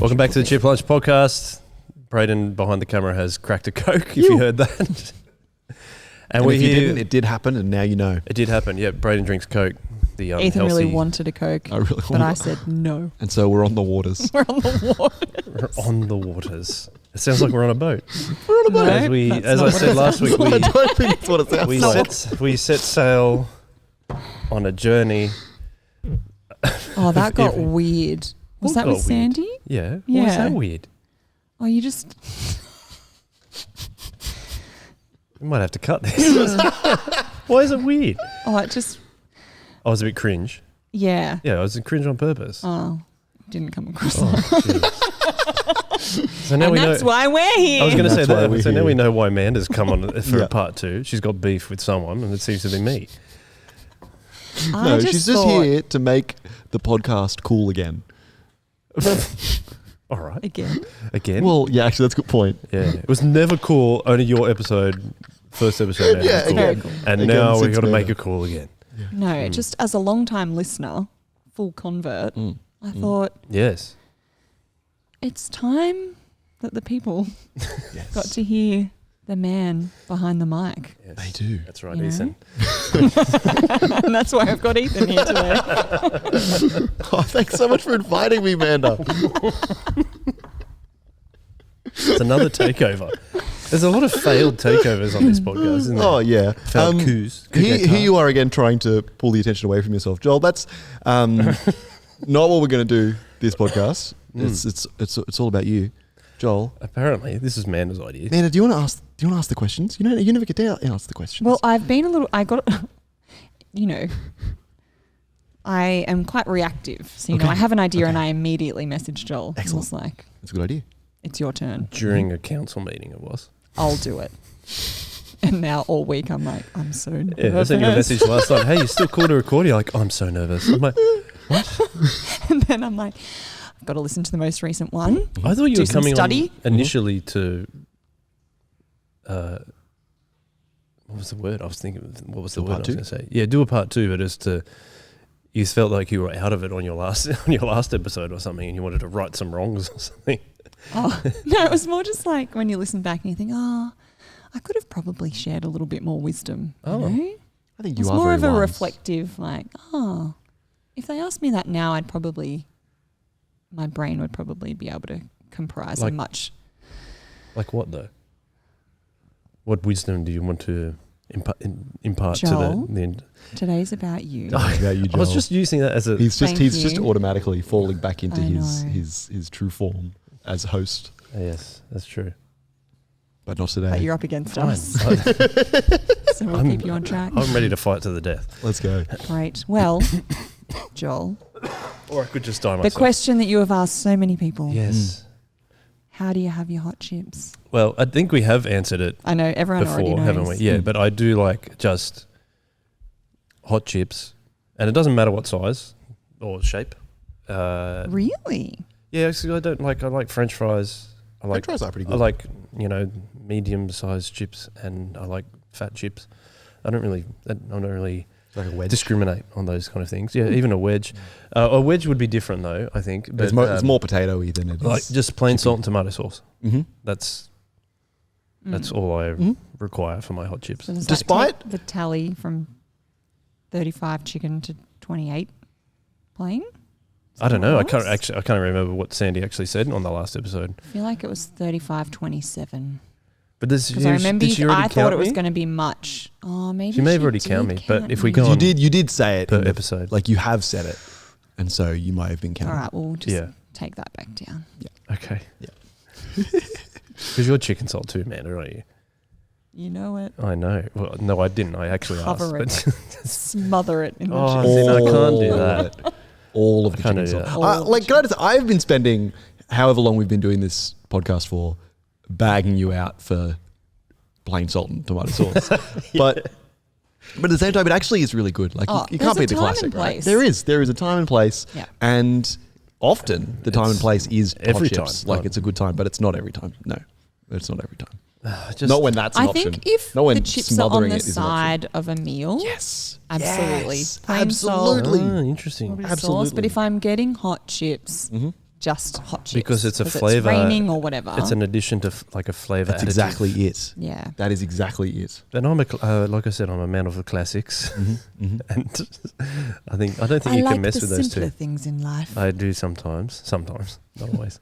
Welcome back to the Chip Lunch Podcast. Braden behind the camera has cracked a Coke, if you heard that. And if you didn't, it did happen, and now you know. It did happen, yeah. Braden drinks Coke. The Ethan really wanted a Coke, but I said no. And so we're on the waters. We're on the waters. We're on the waters. It sounds like we're on a boat. We're on a boat. No, As I said last week, I don't think that's what it sounds like. we set sail on a journey. Oh, that got weird. Was that with Sandy? Yeah. Yeah. Why is that weird? Oh, you just... We might have to cut this. Why is it weird? Oh, it just... I was a bit cringe. Yeah. Yeah, I was cringe on purpose. Oh, didn't come across that. So now and that's why we're here. I was going to say that. we're So now here. we know why Manda's come on for a part 2. She's got beef with someone, and it seems to be me. No, she's just here to make the podcast cool again. All right. Again? Well, yeah, actually, that's a good point. Yeah. It was never cool. Only your episode, first episode. Yeah, cool. again. And Again, now we've since got to make Manda. it cool again. Yeah. No, just as a long-time listener, full convert, I thought Yes. it's time that the people Yes. got to hear the man behind the mic. Yes. They do. That's right, You know? Ethan. And that's why I've got Ethan here today. Oh, thanks so much for inviting me, Manda. It's another takeover. There's a lot of failed takeovers on this podcast, isn't there? Oh, yeah. Failed coups. Here you are again trying to pull the attention away from yourself. Joel, that's not what we're going to do this podcast. It's all about you. Joel. Apparently, this is Manda's idea. Manda, do you want to ask the questions? You never get to ask the questions. Well, I got, I am quite reactive. So, I have an idea and I immediately message Joel. Excellent. It's like, that's a good idea. it's your turn. During a council meeting, it was. I'll do it. And now all week I'm like, I'm so nervous. Yeah, I sent you a message last night. Hey, you still cool to record? You're like, I'm so nervous. I'm like, what? And then I'm like, I've got to listen to the most recent one. I thought you Do were some coming study. on initially to, what was the word? I was thinking, what was the Do word I part was two? going to say? Yeah, do a part 2, but as to, you felt like you were out of it on your last episode or something, and you wanted to right some wrongs or something. Oh, no, it was more just like when you listen back and you think, I could have probably shared a little bit more wisdom. Oh. You know? I think It's you are more very of a wise. reflective, like, if they asked me that now, my brain would probably be able to comprise Like- a much. Like what, though? What wisdom do you want to impart Joel? to the Today's about you. About you, I was Joel. just using that as a... He's Thank just you. automatically falling back into I his know. true form as host, Yes, that's true. but not today. But you're up against Fine. us, so we'll I'm- keep you on track. I'm ready to fight to the death. Let's go. Great. Well, Joel, Or I could just die the myself. question that you have asked so many people: Yes. how do you have your hot chips? Well, I think we have answered it I know everyone already before, knows. haven't we? Yeah, but I do like just hot chips, and it doesn't matter what size or shape. Really? Yeah, actually, I like French fries. I like French fries are pretty good. I like medium-sized chips, and I like fat chips. I don't really Like a wedge. discriminate on those kind of things. Yeah, even a wedge. A wedge would be different though, I think. But It's more potato-y than it is. like just plain salt and tomato sauce. Mm-hmm. That's all I require for my hot chips. So does Despite- that take the tally from 35 chicken to 28 plain? Is I don't that know. I what it can't was? remember what Sandy actually said on the last episode. I feel like it was 35-27. But I Remember, did she already I thought count it was me? going to be much. Oh, maybe She may have already did counted me, but count if we me. go on You did say it per in the- episode. Like you have said it, and so you might have been counted. All right, we'll just Yeah. take that back down. Okay. Yeah. Because you're chicken salt too, man, aren't you? You know it. I know. Well, no, I didn't. I actually Cover asked. it. Smother it in the Oh, chicken. see, no, I can't All do of that. it. All of I the can't chicken do salt. that. All of the Like, can I just, I've been spending however long we've been doing this podcast for, bagging you out for plain salt and tomato sauce. But at the same time, it actually is really good. Like you can't there's beat a the time classic, and right? place. There is a time and place, Yeah. and often the time and place is every hot chips. time. Like it's a good time, but it's not every time. No, it's not every time. Just, Not when that's an I option. think if Not when the chips are smothering on the it is an option. side of a meal, Yes, absolutely. Yes. Plain salt, Absolutely. Oh, interesting. a bit of Absolutely. sauce. But if I'm getting hot chips, just hot chips Because it's a flavour. It's raining or whatever. It's an addition to like a flavour. That's additive. exactly it. Yeah. That is exactly it. But I'm like I said, I'm a man of the classics, Mm-hmm. and I don't think you can mess with those two. things in life. I do sometimes, not always.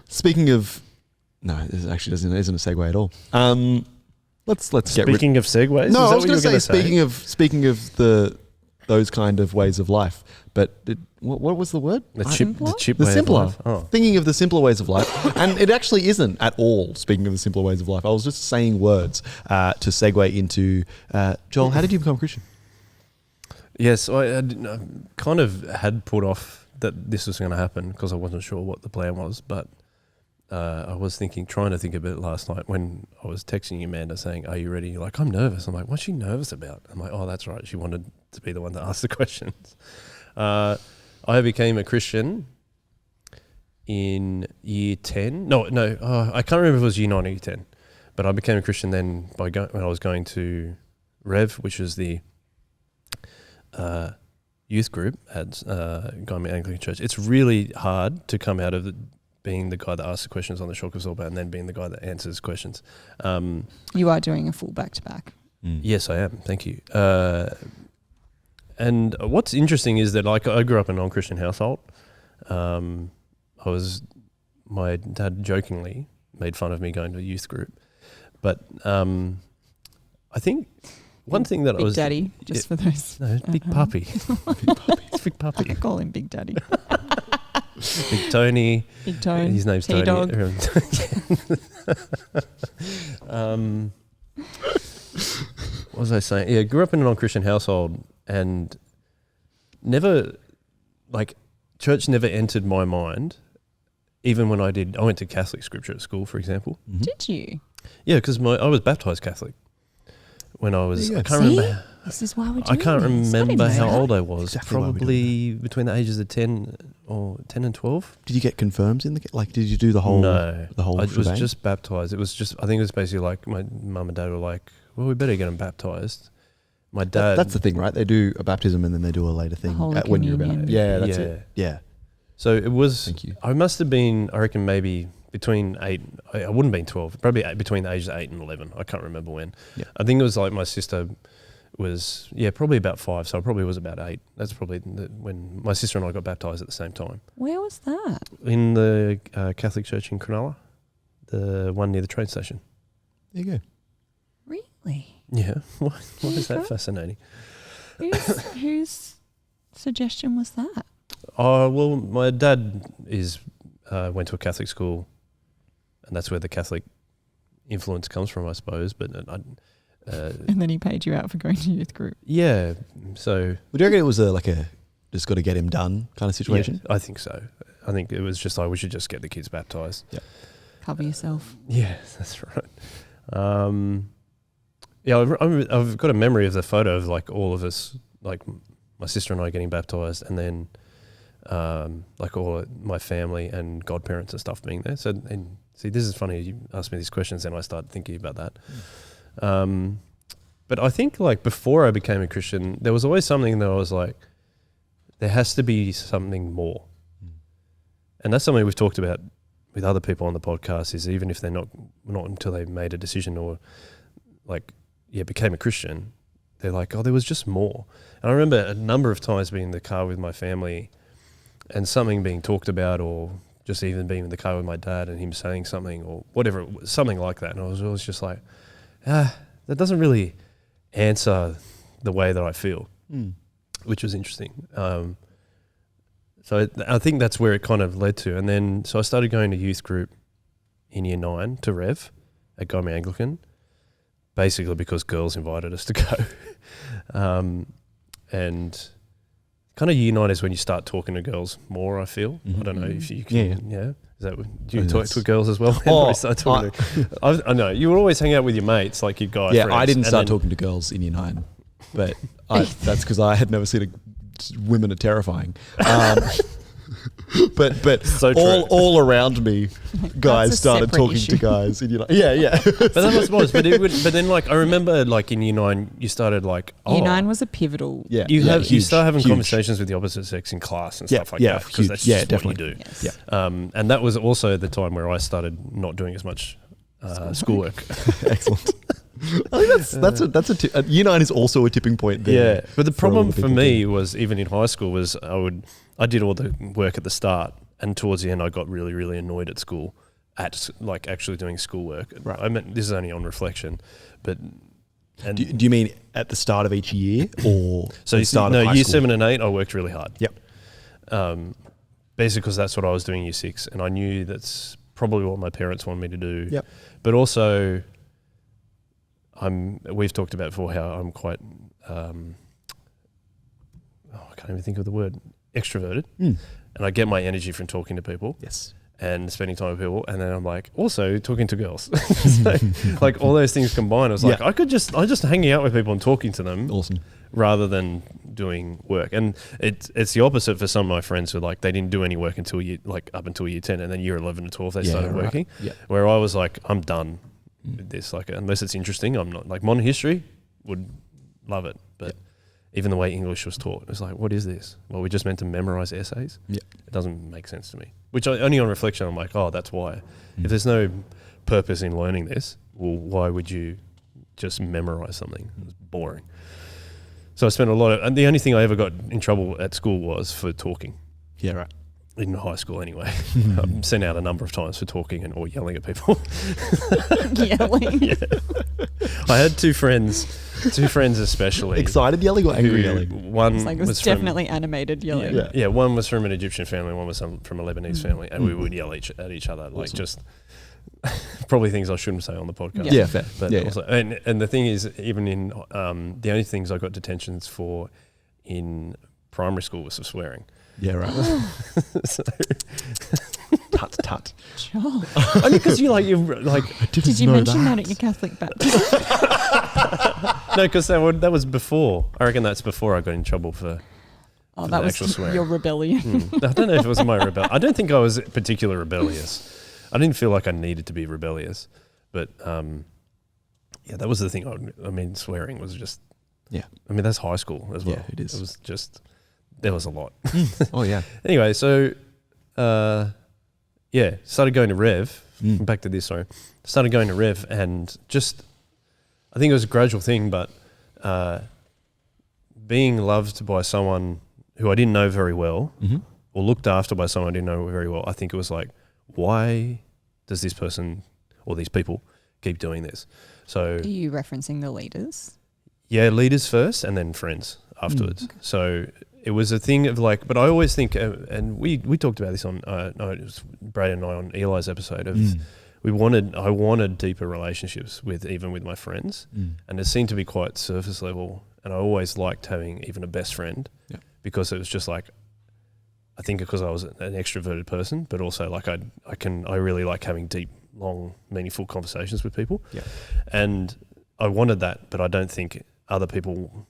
Speaking of, no, this actually isn't a segue at all. Let's get rid. Speaking of segues, No, is I that was what going to you were say speaking of those kind of ways of life. But what was the word? the Simpler? chip The way simpler. of life. Oh. Thinking of the simpler ways of life, and it actually isn't at all. Speaking of the simpler ways of life, I was just saying words to segue into Joel. How did you become a Christian? Yes, I kind of had put off that this was going to happen because I wasn't sure what the plan was, but I was trying to think a bit last night when I was texting you, Manda, saying, "Are you ready?" You're like, "I'm nervous." I'm like, "What's she nervous about?" I'm like, "Oh, that's right. She wanted to be the one to ask the questions." I became a Christian in year 10. No, I can't remember if it was year 9 or year 10, but I became a Christian then when I was going to Rev, which is the youth group at Guyman Anglican Church. It's really hard to come out of being the guy that asks the questions on the shock absorber and then being the guy that answers questions. You are doing a full back-to-back. Yes, I am. Thank you. And what's interesting is that I grew up in a non-Christian household. My dad jokingly made fun of me going to a youth group, but I think one thing that Big I was Daddy, just for those. no, Big Puppy, it's Big I Puppy, call him Big Daddy. Big Tony. Big Tone. His name's T-Dog. Tony. What was I saying? Yeah, grew up in a non-Christian household and never, church never entered my mind. Even when I went to Catholic scripture at school, for example. Mm-hmm. Did you? Yeah, because I was baptized Catholic when I was. Yeah. I can't See? remember. This is why we're doing I can't this. I didn't remember know how that. old I was. Exactly why we're doing Probably between the ages of 10 and 12. Did you get confirmed in did you do the whole? No, the whole I was shebang? just baptized. It was just. I think it was basically like my mum and dad were like, "Well, we better get him baptized." My dad. That's the thing, right? They do a baptism and then they do a later thing Holy when you're about. Communion. Yeah, that's it. Yeah. So it was. Thank you. I must have been. I reckon maybe between 8. I wouldn't have been 12. Probably between the ages of 8 and 11. I can't remember when. Yeah. I think it was like my sister was probably about 5. So I probably was about 8. That's probably when my sister and I got baptized at the same time Where was that? in the Catholic church in Cronulla, the one near the train station. There you go. Really? Yeah. Why is that Okay. fascinating? Whose suggestion was that? Oh, well, my dad went to a Catholic school, and that's where the Catholic influence comes from, I suppose. But And then he paid you out for going to youth group. yeah, so Would you reckon it was a just got to get him done kind of situation? yeah, I think so. I think it was just like we should just get the kids baptized. Cover yourself. Yeah, that's right. Yeah, I've got a memory of the photo of like all of us, like my sister and I getting baptized, and then like all my family and godparents and stuff being there. So, and see, this is funny. You asked me these questions, and I started thinking about that. But I think like before I became a Christian, there was always something that I was like, there has to be something more. And that's something we've talked about with other people on the podcast, is even if they're not until they made a decision or became a Christian, they're like, oh, there was just more. And I remember a number of times being in the car with my family and something being talked about, or just even being in the car with my dad and him saying something or whatever, something like that. And I was always just like, that doesn't really answer the way that I feel, which was interesting. So I think that's where it kind of led to. And then, so I started going to youth group in year 9 to Rev at Guyman Anglican, basically because girls invited us to go. And kind of year 9 is when you start talking to girls more, I feel. I don't know if you can. Yeah. Is that, do you talk to girls as well? I know. You would always hang out with your mates, like your guy friends. I didn't start talking to girls in year 9, but that's because I had never seen women are terrifying. but So true. all around me, guys a started separate talking issue. to guys, and you're like, yeah. But that was. But then, like, I remember, like, in year 9, you started, like, Year 9 was a pivotal. Yeah, you huge, start having huge. conversations with the opposite sex in class and stuff like yeah, that, because huge. that's Yeah, just definitely. what you do. Yes. Yeah. And that was also the time where I started not doing as much schoolwork. Excellent. I think year 9 is also a tipping point there. Yeah, but the for a lot problem of for people me was, even in high school, was I did all the work at the start, and towards the end I got really, really annoyed at school, at like actually doing schoolwork. Right. I meant, this is only on reflection, but Do you mean at the start of each year, or so the start of high year school? 7 and 8 I worked really hard. Yep. Basically because that's what I was doing year 6, and I knew that's probably what my parents wanted me to do. Yep. But also, we've talked about before how I'm quite I can't even think of the word, extroverted, and I get my energy from talking to people. Yes. And spending time with people, and then I'm like also talking to girls. So, like, all those things combined, I was like, I just hanging out with people and talking to them, Awesome. rather than doing work. And it's the opposite for some of my friends who, like, they didn't do any work until up until year 10, and then year 11 and 12 they started right. working. Yeah. Where I was like, I'm done with this. Like, unless it's interesting, I'm not. Like, modern history, would love it, but even the way English was taught, it's like, what is this? Well, we just meant to memorize essays. Yeah. It doesn't make sense to me. Which only on reflection, I'm like, oh, that's why. If there's no purpose in learning this, well, why would you just memorize something? It's boring. So I spent and the only thing I ever got in trouble at school was for talking. Yeah, right. In high school, anyway. I'm sent out a number of times for talking or yelling at people. Yelling. Yeah. I had two friends especially. Excited yelling or angry yelling? One It's like it was definitely animated yelling. Yeah. One was from an Egyptian family, one was from a Lebanese family, and we would yell at each other, like, just probably things I shouldn't say on the podcast. Yeah, fair. But Yeah, also, and the thing is, even in the only things I got detentions for in primary school was for swearing. Yeah, right. So, Tut. Sure. only because you like Did you mention that at your Catholic baptism? no, because that was before. I reckon that's before I got in trouble for. Oh, For that the was actual swearing. your rebellion. I don't know if it was my I don't think I was particularly rebellious. I didn't feel like I needed to be rebellious, but that was the thing. I mean, swearing was just. Yeah. I mean, that's high school as well. Yeah, it is. It was just. There was a lot. Oh, yeah. Anyway, so started going to Rev. Back to this, sorry. Started going to Rev, and just, I think it was a gradual thing, but being loved by someone who I didn't know very well, or looked after by someone I didn't know very well, I think it was like, why does this person or these people keep doing this? So, Are you referencing the leaders? yeah, leaders first and then friends afterwards. Okay. So it was a thing of like, but I always think, and we talked about this on, no, it was Brad and I on Eli's episode of, I wanted deeper relationships even with my friends, and it seemed to be quite surface level. And I always liked having even a best friend, because it was just like, I think because I was an extroverted person, but also like I really like having deep, long, meaningful conversations with people. Yeah. And I wanted that, but I don't think other people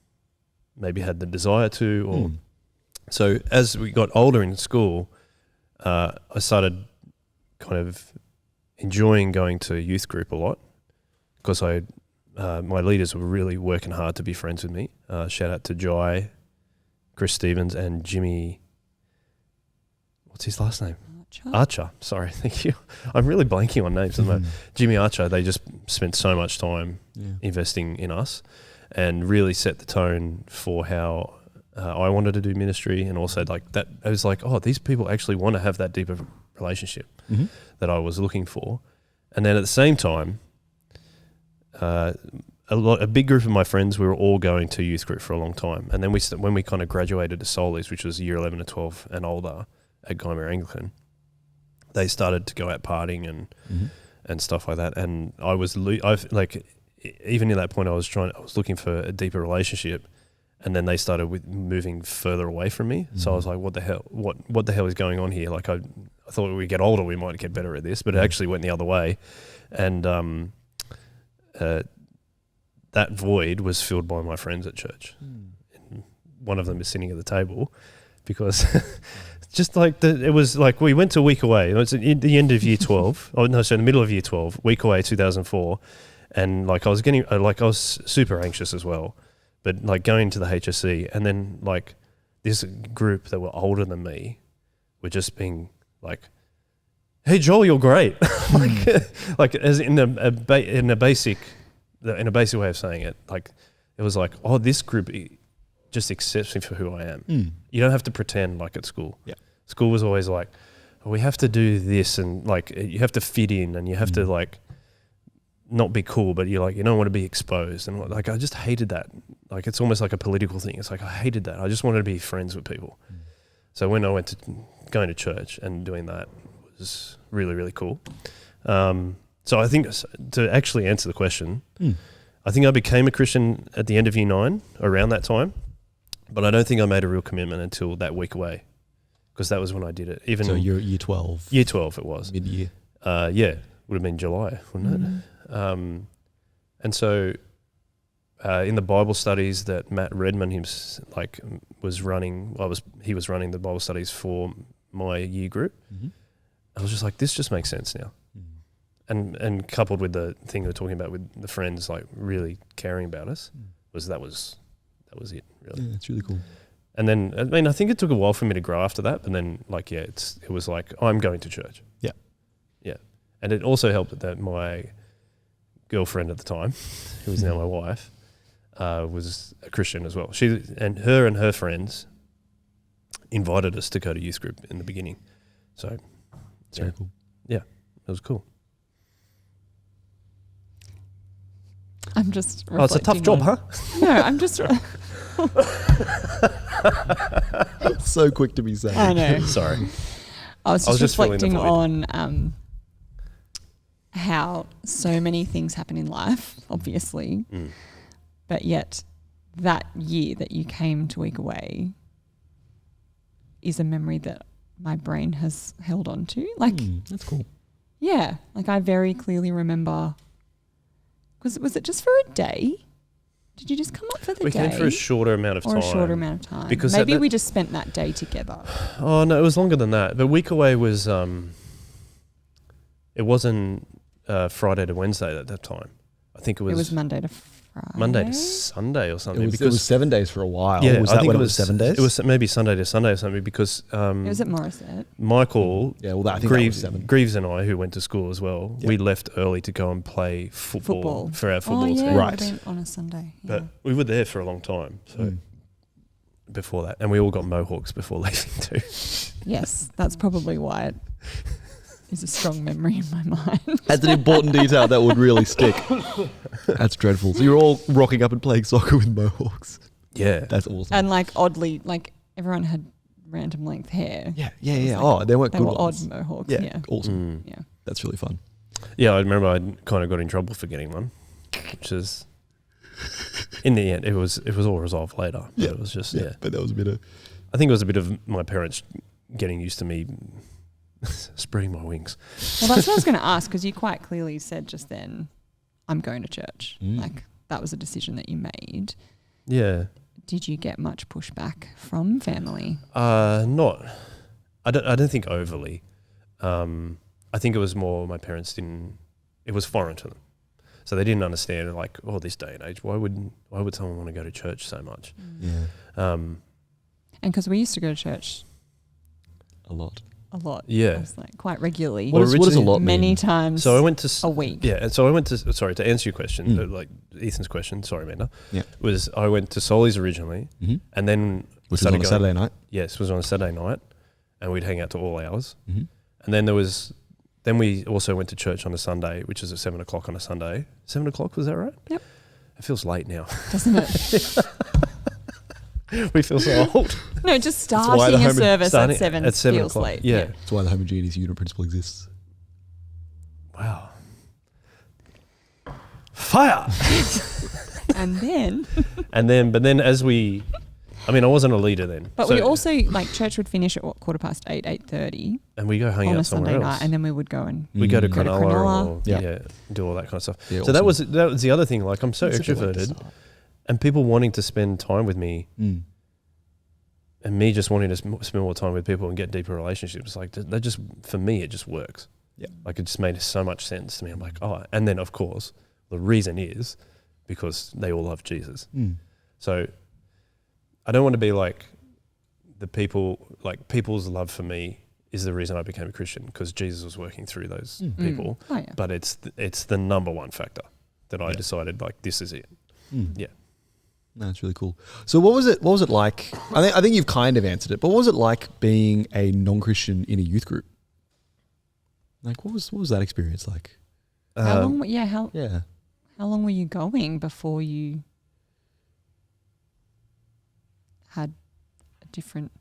maybe had the desire to, or so as we got older in school, I started kind of enjoying going to youth group a lot, because my leaders were really working hard to be friends with me. Shout out to Jai, Chris Stevens, and Jimmy. What's his last name? Archer. Sorry, thank you. I'm really blanking on names at the moment. Jimmy Archer. They just spent so much time investing in us, and really set the tone for how I wanted to do ministry, and also like that. I was like, oh, these people actually want to have that deeper relationship that I was looking for. And then at the same time, a big group of my friends, we were all going to youth group for a long time. And then when we kind of graduated to Solis, which was year 11 to 12 and older at Guymer Anglican, they started to go out partying and stuff like that. And I was even at that point, I was looking for a deeper relationship. And then they started with moving further away from me. So I was like, what the hell? What the hell is going on here? Like I thought when we get older, we might get better at this, but it actually went the other way. And that void was filled by my friends at church. And one of them is sitting at the table, because just like it was like we went to a week away. It was at the end of year 12. Oh no, so in the middle of year 12, week away, 2004, and like I was super anxious as well. But like going to the HSC, and then like this group that were older than me were just being like, "Hey Joel, you're great," like as in a basic way of saying it. Like it was like, "Oh, this group just accepts me for who I am." You don't have to pretend like at school. Yeah, school was always like, "Oh, we have to do this," and like you have to fit in, and you have to like not be cool, but you don't want to be exposed. And like I just hated that. Like it's almost like a political thing. It's like I hated that. I just wanted to be friends with people. So when I went to going to church and doing that was really, really cool. So I think to actually answer the question, I think I became a Christian at the end of year 9, around that time, but I don't think I made a real commitment until that week away, because that was when I did it. Even so you're year 12. Year 12 it was. Mid-year. Yeah, would have been July, wouldn't it? And so in the Bible studies that Matt Redman was running, he was running the Bible studies for my year group. I was just like, this just makes sense now. And coupled with the thing we were talking about with the friends, like really caring about us, that was it really. Yeah, it's really cool. And then I think it took a while for me to grow after that, but then it was like, I'm going to church. Yeah. And it also helped that my girlfriend at the time, who is now my wife, was a Christian as well. She and her friends invited us to go to youth group in the beginning. So it's very cool. Yeah, it was cool. I'm just Oh, it's a tough job, huh? No, I'm just... So quick to be saying. I know. Sorry. I was just reflecting filling the void. on how so many things happen in life, obviously, but yet that year that you came to week away is a memory that my brain has held on to. Like, that's cool. Yeah, like I very clearly remember. Was it just for a day? Did you just come up for the day? We came for a shorter amount of time. Or a shorter amount of time. Because maybe we just spent that day together. Oh no, it was longer than that. The week away was it wasn't Friday to Wednesday at that time. I think it was Monday to Friday. Monday to Sunday or something. It was 7 days for a while. Yeah, was I that think when it it was was 7 days? It was maybe Sunday to Sunday or something, because it was at Morisset. Michael, I think that was 7. Greaves and I, who went to school as well, we left early to go and play football for our football team. Right. On a Sunday. Yeah. But we were there for a long time. So before that, and we all got mohawks before leaving too. Yes, that's probably why it is a strong memory in my mind. That's an important detail that would really stick. That's dreadful. So you're all rocking up and playing soccer with mohawks. Yeah. That's awesome. And like oddly, like everyone had random length hair. Yeah. Like, they weren't they good were ones. odd mohawks. Yeah. Yeah. Awesome. Yeah. That's really fun. Yeah, I remember I kind of got in trouble for getting one, which is, in the end, it was all resolved later. But it was just, But that was a bit of... I think it was a bit of my parents getting used to me spreading my wings. Well, that's what I was going to ask, because you quite clearly said just then, I'm going to church. Like that was a decision that you made. Yeah. Did you get much pushback from family? Not. I don't think overly. I think it was more my parents didn't. It was foreign to them, so they didn't understand. Like, this day and age, why would someone want to go to church so much? Yeah. And because we used to go to church a lot. Yeah. It was like quite regularly. What does a lot mean? Many times. So I went to a week. Yeah, and so I went to. Sorry, to answer your question, like Ethan's question. Sorry, Manda. Yeah. I went to Soli's originally, and then which was on a Saturday night. Yes, it was on a Saturday night, and we'd hang out to all hours. And then we also went to church on a Sunday, which is at 7 o'clock on a Sunday. 7 o'clock, was that right? Yep. It feels late now. Doesn't it? We feel so old. No, just starting a service at 7 feels o'clock. late. Yeah. That's why the homogeneous unit principle exists. Wow. Fire! And then... But then as we... I mean, I wasn't a leader then. But we also, like, church would finish at 8:30. 8:30. And we go hang out on a Sunday else. Night, and then we would go and... We go to Cronulla. Cronulla. Do all that kind of stuff. Yeah, so awesome. that was the other thing. Like, I'm so extroverted, and people wanting to spend time with me and me just wanting to spend more time with people and get deeper relationships, like that just, for me, it just works. Yeah. Like it just made so much sense to me. I'm like, oh, and then of course the reason is because they all love Jesus. So I don't want to be like people's love for me is the reason I became a Christian, because Jesus was working through those people. Oh, yeah. But it's the number one factor that I decided, like, this is it. Yeah. No, that's really cool. So what was it like? I think you've kind of answered it, but what was it like being a non-Christian in a youth group? Like, what was that experience like? How long? Yeah. How long were you going before you had a different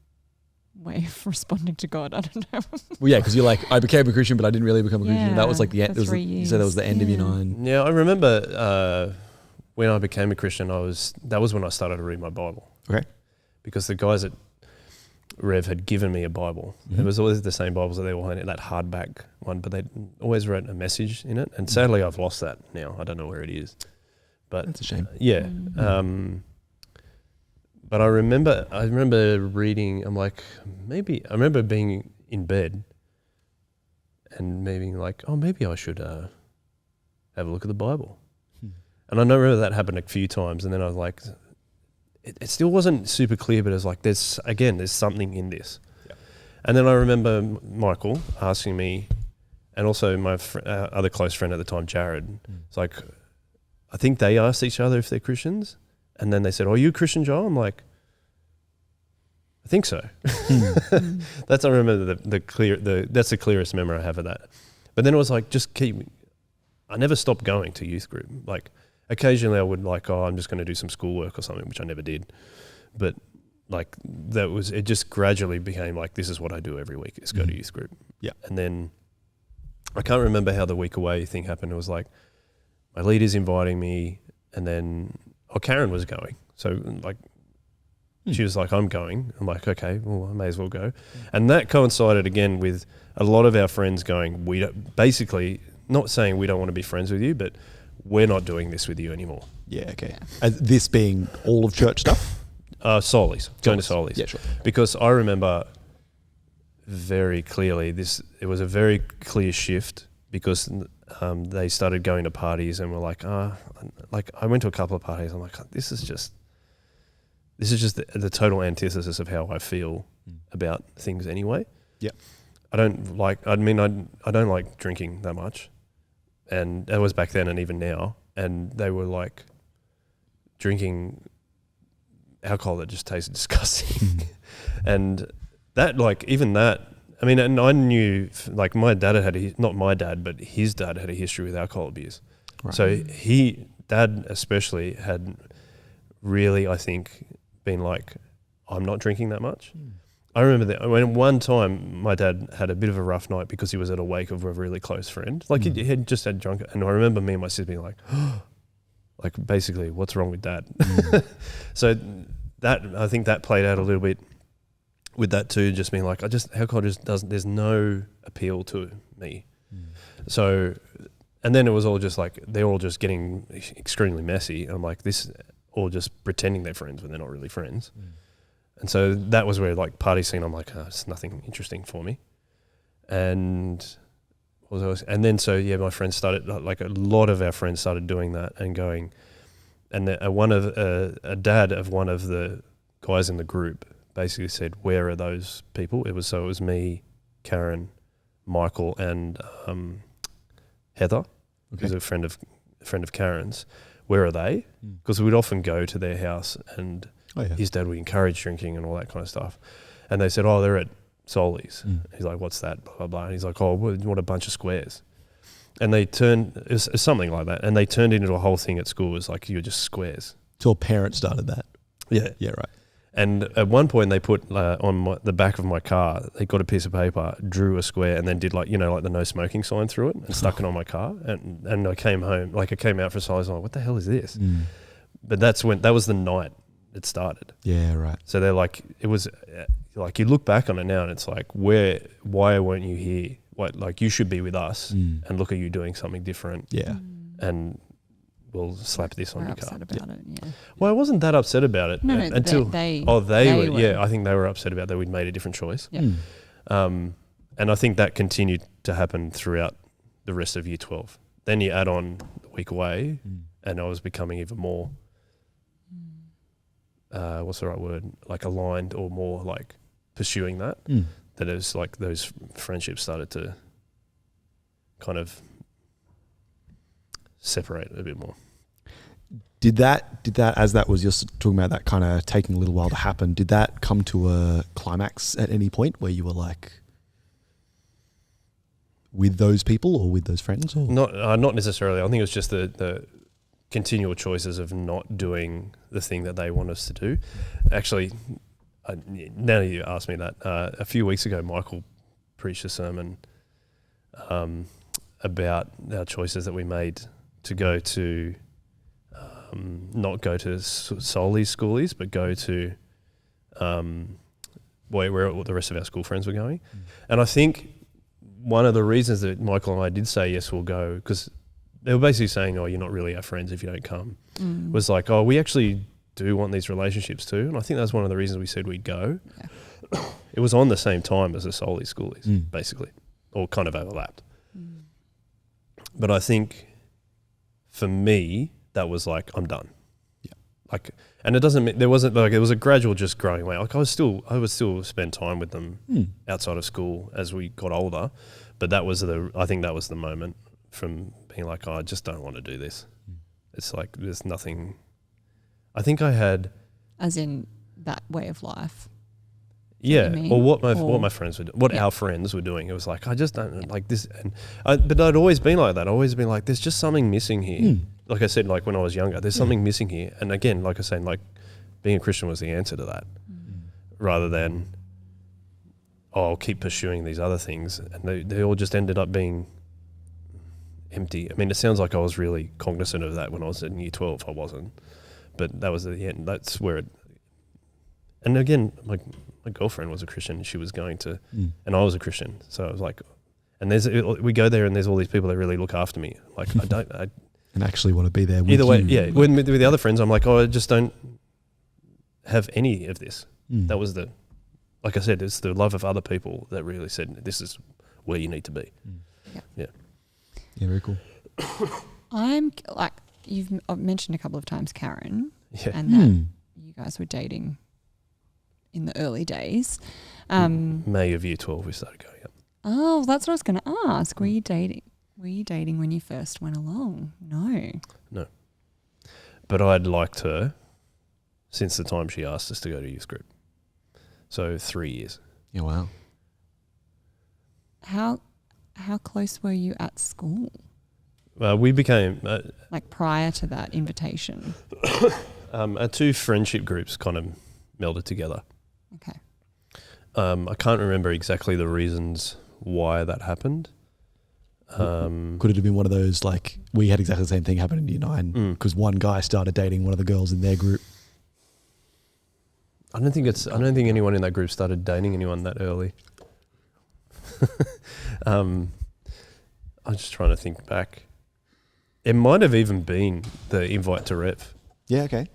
way of responding to God? I don't know. Well, yeah, because you're like, I became a Christian, but I didn't really become a Christian. Yeah, That was like the end. for 3 You said that was the end of year 9. Yeah, I remember when I became a Christian, that was when I started to read my Bible. Okay. Because the guys at Rev had given me a Bible. It was always the same Bibles that they were holding, that hardback one, but they always wrote a message in it. And sadly, I've lost that now. I don't know where it is. But That's a shame. Yeah. But I remember reading, I'm like, I remember being in bed and maybe like, oh, maybe I should have a look at the Bible. And I remember that happened a few times, and then I was like, it still wasn't super clear, but it was like, there's something in this. Yeah. And then I remember Michael asking me, and also my other close friend at the time, Jared, it's like, I think they asked each other if they're Christians, and then they said, "Oh, are you a Christian, Joel?" I'm like, I think so. That's, I remember that's the clearest memory I have of that. But then it was like, I never stopped going to youth group. Like, occasionally I would like, I'm just going to do some schoolwork or something, which I never did. But like it just gradually became like, this is what I do every week, is go to youth group. Yeah. And then I can't remember how the week away thing happened. It was like my leader's inviting me, and then Karen was going. So like she was like, I'm going. I'm like, okay, well, I may as well go. And that coincided again with a lot of our friends going, we don't, basically not saying we don't want to be friends with you, but we're not doing this with you anymore. Yeah, okay. And this being all of church stuff? Solis, going to Solis. Yeah, sure. Because I remember very clearly it was a very clear shift, because they started going to parties and were like, like I went to a couple of parties. I'm like, this is just the total antithesis of how I feel about things anyway. Yeah. I don't like drinking that much. And that was back then and even now. And they were like drinking alcohol that just tasted disgusting. And that, like, even that, I mean, and I knew, like, my dad not my dad, but his dad had a history with alcohol abuse. Right. So dad especially had really, I think, been like, I'm not drinking that much. I remember that when one time my dad had a bit of a rough night because he was at a wake of a really close friend. Like he had just had drunk, and I remember me and my sister being like, like, basically, what's wrong with Dad? So that, I think that played out a little bit with that too, just being like, alcohol just doesn't, there's no appeal to me. So, and then it was all just like, they're all just getting extremely messy. I'm like, this, or just pretending they're friends when they're not really friends. And so that was where, like, party scene, I'm like, it's nothing interesting for me. And then so, yeah, my friends started, like, a lot of our friends started doing that and going, and a dad of one of the guys in the group basically said, where are those people? It was me, Karen, Michael, and Heather, who's a friend of Karen's. Where are they? Because we'd often go to their house, and his dad would encourage drinking and all that kind of stuff. And they said, they're at Solis. He's like, what's that? Blah, blah, blah. And he's like, what a bunch of squares. And they turned, it's something like that. And they turned into a whole thing at school. It was like, you're just squares. So a parent started that. Yeah. Yeah, right. And at one point they put on the back of my car, they got a piece of paper, drew a square, and then did like the no smoking sign through it and stuck it on my car. And I came home, like I came out for a size, I was like, what the hell is this? But that was the night it started. Yeah, right. So they're like, it was like, you look back on it now and it's like, why weren't you here? Like, you should be with us, and look at you doing something different. Yeah. And we'll slap this on We're your car. upset about it. Yeah. Well, I wasn't that upset about it No, until they they were. were. Yeah, I think they were upset about that we'd made a different choice. Yeah. And I think that continued to happen throughout the rest of year 12. Then you add on the week away, and I was becoming even more, what's the right word? Like aligned or more like pursuing that. That it was like those friendships started to kind of separate a bit more. Did that, as that was just talking about that kind of taking a little while to happen, did that come to a climax at any point where you were like with those people or with those friends? Or? Not necessarily. I think it was just the continual choices of not doing the thing that they want us to do. Actually, now you asked me that, a few weeks ago, Michael preached a sermon about our choices that we made to go to, not go to solely schoolies, but go to where the rest of our school friends were going. And I think one of the reasons that Michael and I did say, yes, we'll go, because they were basically saying, oh, you're not really our friends if you don't come, was like, oh, we actually do want these relationships too. And I think that's one of the reasons we said we'd go. Yeah. It was on the same time as the solely schoolies, basically, or kind of overlapped. But I think for me, that was like, I'm done. Yeah. Like, and it doesn't mean, there wasn't like, it was a gradual just growing away. Like I would still spend time with them outside of school as we got older. But I think that was the moment from being like, oh, I just don't want to do this. It's like, there's nothing, I think I had. As in that way of life. Yeah, or what my friends were doing, our friends were doing. It was like, I just don't like this. But I'd always been like that. I'd always been like, there's just something missing here. Like I said, like when I was younger, there's something missing here. And again, like I said, like being a Christian was the answer to that, rather than, oh, I'll keep pursuing these other things. And they all just ended up being empty. I mean, it sounds like I was really cognizant of that when I was in year 12. I wasn't. But that was at the end. That's where it, and again, like, my girlfriend was a Christian. She was going to, and I was a Christian. So I was like, and we go there and there's all these people that really look after me. Like I and actually want to be there with either way, you. yeah. With the other friends, I'm like, oh, I just don't have any of this. That was like I said, it's the love of other people that really said, this is where you need to be. Yeah, very cool. I'm like, you've mentioned a couple of times Karen, and that you guys were dating in the early days. May of year 12 we started going up. Oh, that's what I was going to ask. Were you dating when you first went along? No. But I'd liked her since the time she asked us to go to youth group. So 3 years. Yeah, wow. How close were you at school? We became like prior to that invitation. Our two friendship groups kind of melded together. Okay. I can't remember exactly the reasons why that happened. Could it have been one of those, like, we had exactly the same thing happen in year 9 because one guy started dating one of the girls in their group? I don't think anyone in that group started dating anyone that early. I'm just trying to think back. It might have even been the invite to Rev. Yeah, okay.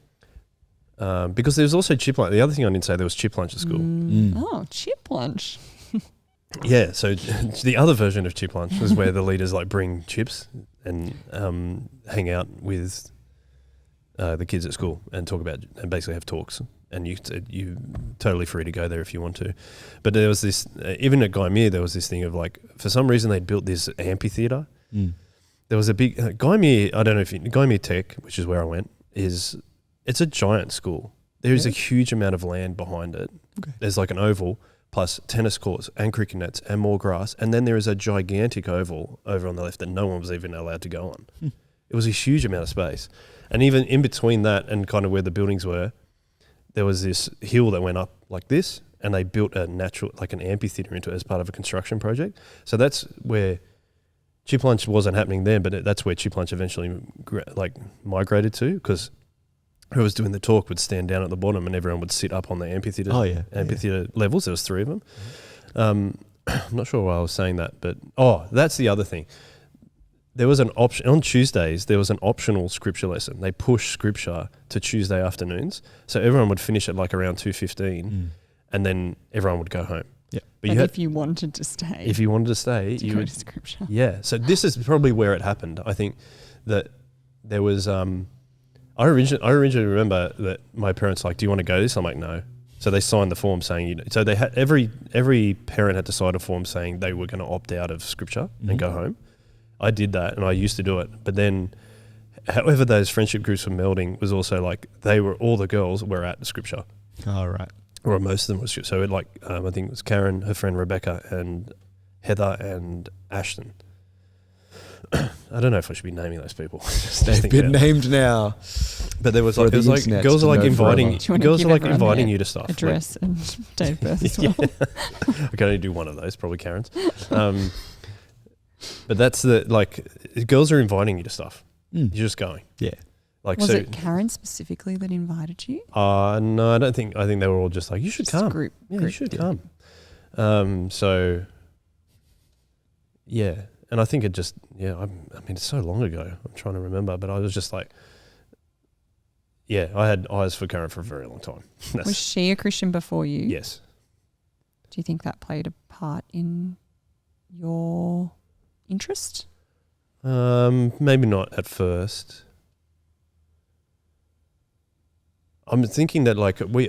Because there was also chip lunch. The other thing I didn't say, there was chip lunch at school. Oh, chip lunch. Yeah, so the other version of chip lunch was where the leaders like bring chips and hang out with the kids at school and talk about and basically have talks. And you totally free to go there if you want to. But there was this, even at Guymer, there was this thing of like, for some reason they'd built this amphitheatre. There was a big, Guymer, I don't know if Guymer Tech, which is where I went, it's a giant school. There is a huge amount of land behind it. Okay. There's like an oval plus tennis courts and cricket nets and more grass. And then there is a gigantic oval over on the left that no one was even allowed to go on. It was a huge amount of space. And even in between that and kind of where the buildings were, there was this hill that went up like this, and they built a natural, like an amphitheatre into it as part of a construction project. So that's where chip lunch wasn't happening then, but that's where chip lunch eventually migrated to, because who was doing the talk would stand down at the bottom and everyone would sit up on the amphitheatre. Oh, yeah. Amphitheatre levels. There was 3 of them. I'm not sure why I was saying that, but that's the other thing. there was an option on Tuesdays. There was an optional scripture lesson. They pushed scripture to Tuesday afternoons, so everyone would finish at like around 2:15, and then everyone would go home. Yeah, But if you wanted to stay, if you wanted to stay, to you go would. to scripture. Yeah, so this is probably where it happened. I think that there was. I originally remember that my parents like, "Do you want to go to this?" I'm like, "No." So they signed the form saying, so they had every parent had to sign a form saying they were going to opt out of scripture and go home. I did that, and I used to do it. But then, however, those friendship groups were melding was also like all the girls were at scripture. All right. Or most of them was. So it I think it was Karen, her friend Rebecca, and Heather and Ashton. I don't know if I should be naming those people. They've been named now. But there was For like, the it was like internet girls to are like know inviting, Do you wanna girls are give like everyone inviting their you to stuff. Address and date of birth as well. I can only do one of those, probably Karen's. But that's girls are inviting you to stuff. You're just going. Yeah. Like, Was so, it Karen specifically that invited you? no, I don't think. I think they were all just like, you should Just come. Group, Yeah, you group. should come. So, yeah, and I think it just, I mean, it's so long ago. I'm trying to remember, but I was just like, yeah, I had eyes for Karen for a very long time. Was she a Christian before you? Yes. Do you think that played a part in your interest? Maybe not at first. I'm thinking that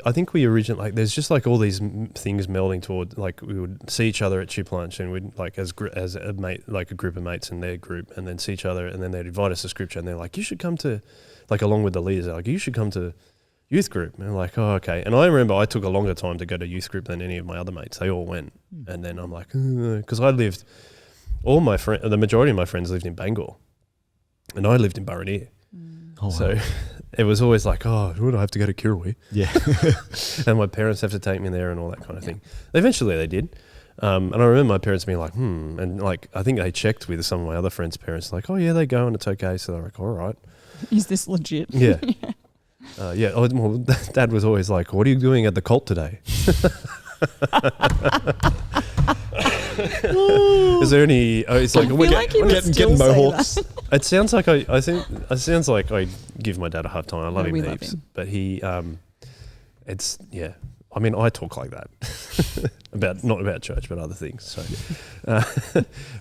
I think we originally, there's just like all these things melding toward, like we would see each other at chip lunch and we'd like as a mate, like a group of mates in their group, and then see each other, and then they'd invite us to scripture, and they're like, you should come to, like along with the leaders, they're like, you should come to youth group. And I'm like, oh, okay. And I remember I took a longer time to go to youth group than any of my other mates. They all went. And then I'm like, because I lived, the majority of my friends lived in Bangor, and I lived in Burraneer. Oh, wow. So it was always like, oh, would I have to go to Kirrawee? Yeah. And my parents have to take me there and all that kind of thing. Eventually they did. And I remember my parents being like, and like, I think they checked with some of my other friends' parents, like, oh yeah, they go and it's okay. So they're like, all right. Is this legit? Yeah. Well, Dad was always like, what are you doing at the cult today? Is there any? It's like, I feel like he would still getting say mohawks. that. it sounds like I think it sounds like I give my dad a hard time. I love No, him we love heaps, him. but he, it's I mean, I talk like that not about church, but other things. So,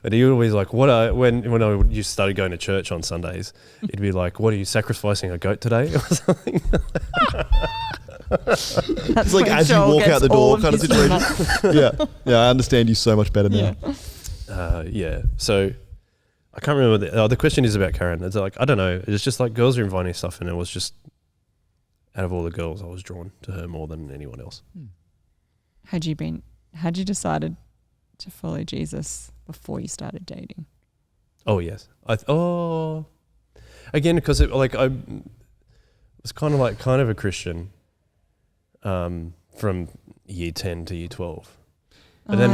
but he would always like, when I started going to church on Sundays, he'd be like, "What are you sacrificing a goat today?" or something. That's It's like when as you Joel walk out gets the door all of kind of his situation. Yeah. I understand you so much better now. Yeah. So I can't remember. The question is about Karen. It's like, I don't know. It's just like girls are inviting stuff, and it was just, out of all the girls, I was drawn to her more than anyone else. Had you decided to follow Jesus before you started dating? Oh yes. Again, because I was kind of a Christian from year 10 to year 12. But then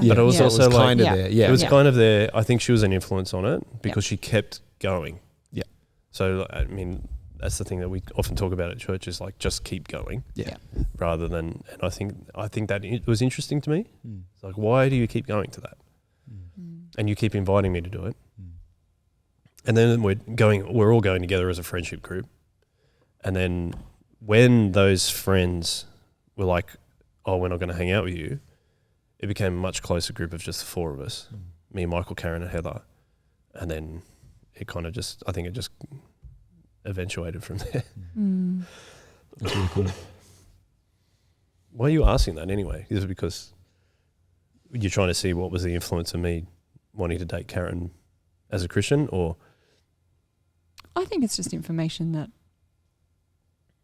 but it was also it was like, kind of there. Yeah. it was kind of there. I think she was an influence on it because she kept going. Yeah. So, I mean, that's the thing that we often talk about at church is like, just keep going. Yeah. Rather than, and I think that it was interesting to me. It's like, why do you keep going to that? And you keep inviting me to do it. And then we're all going together as a friendship group. And then when those friends were like, oh, we're not going to hang out with you, it became a much closer group of just the four of us, me, Michael, Karen, and Heather. And then it kind of just, I think it just eventuated from there. That's really cool. Why are you asking that anyway? Is it because you're trying to see what was the influence of me wanting to date Karen as a Christian, or? I think it's just information that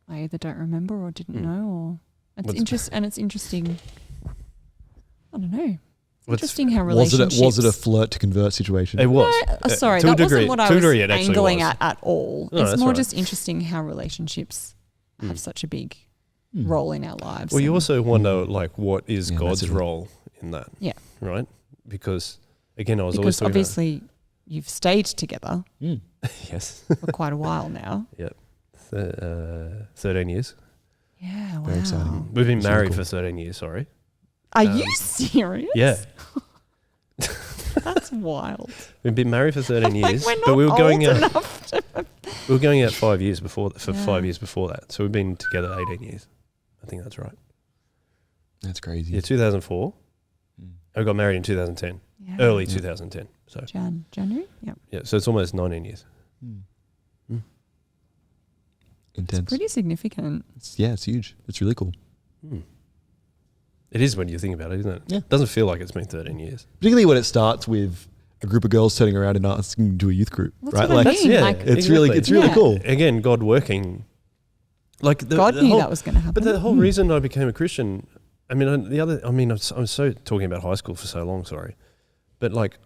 I either don't remember or didn't know, or it's interesting. I don't know. Interesting how relationships. Was it a flirt to convert situation? It was. No, sorry, To a that degree- wasn't what I to a was degree it actually angling was. at all. No, It's that's more right. just interesting how relationships have such a big role in our lives. Well, you and- also wonder, like, what is God's massively. role in that? Yeah. Right? Because, again, I was always because talking obviously you've stayed together about, yes, for quite a while now. 13 years. Yeah, wow. Very exciting. We've been That's married really for 13 years, sorry. Are you serious? Yeah. That's wild. We've been married for 13 years, We're not but we were going old out. enough to- We were going out 5 years before. For Yeah. 5 years before that, so we've been together 18 years. I think that's right. That's crazy. Yeah, 2004. Mm. I got married in 2010, Yeah. early Yeah. 2010. So January? Yep. yeah, so it's almost 19 years. Mm. Intense. Pretty significant. It's huge. It's really cool. Mm. It is when you think about it, isn't it? Yeah. It doesn't feel like it's been 13 years. Particularly when it starts with a group of girls turning around and asking to a youth group, That's right? what I Like mean. yeah. Like, it's really Yeah. cool. Again, God working. Like God knew that was going to happen. But the whole reason I became a Christian, I mean, I'm so talking about high school for so long, sorry. But like,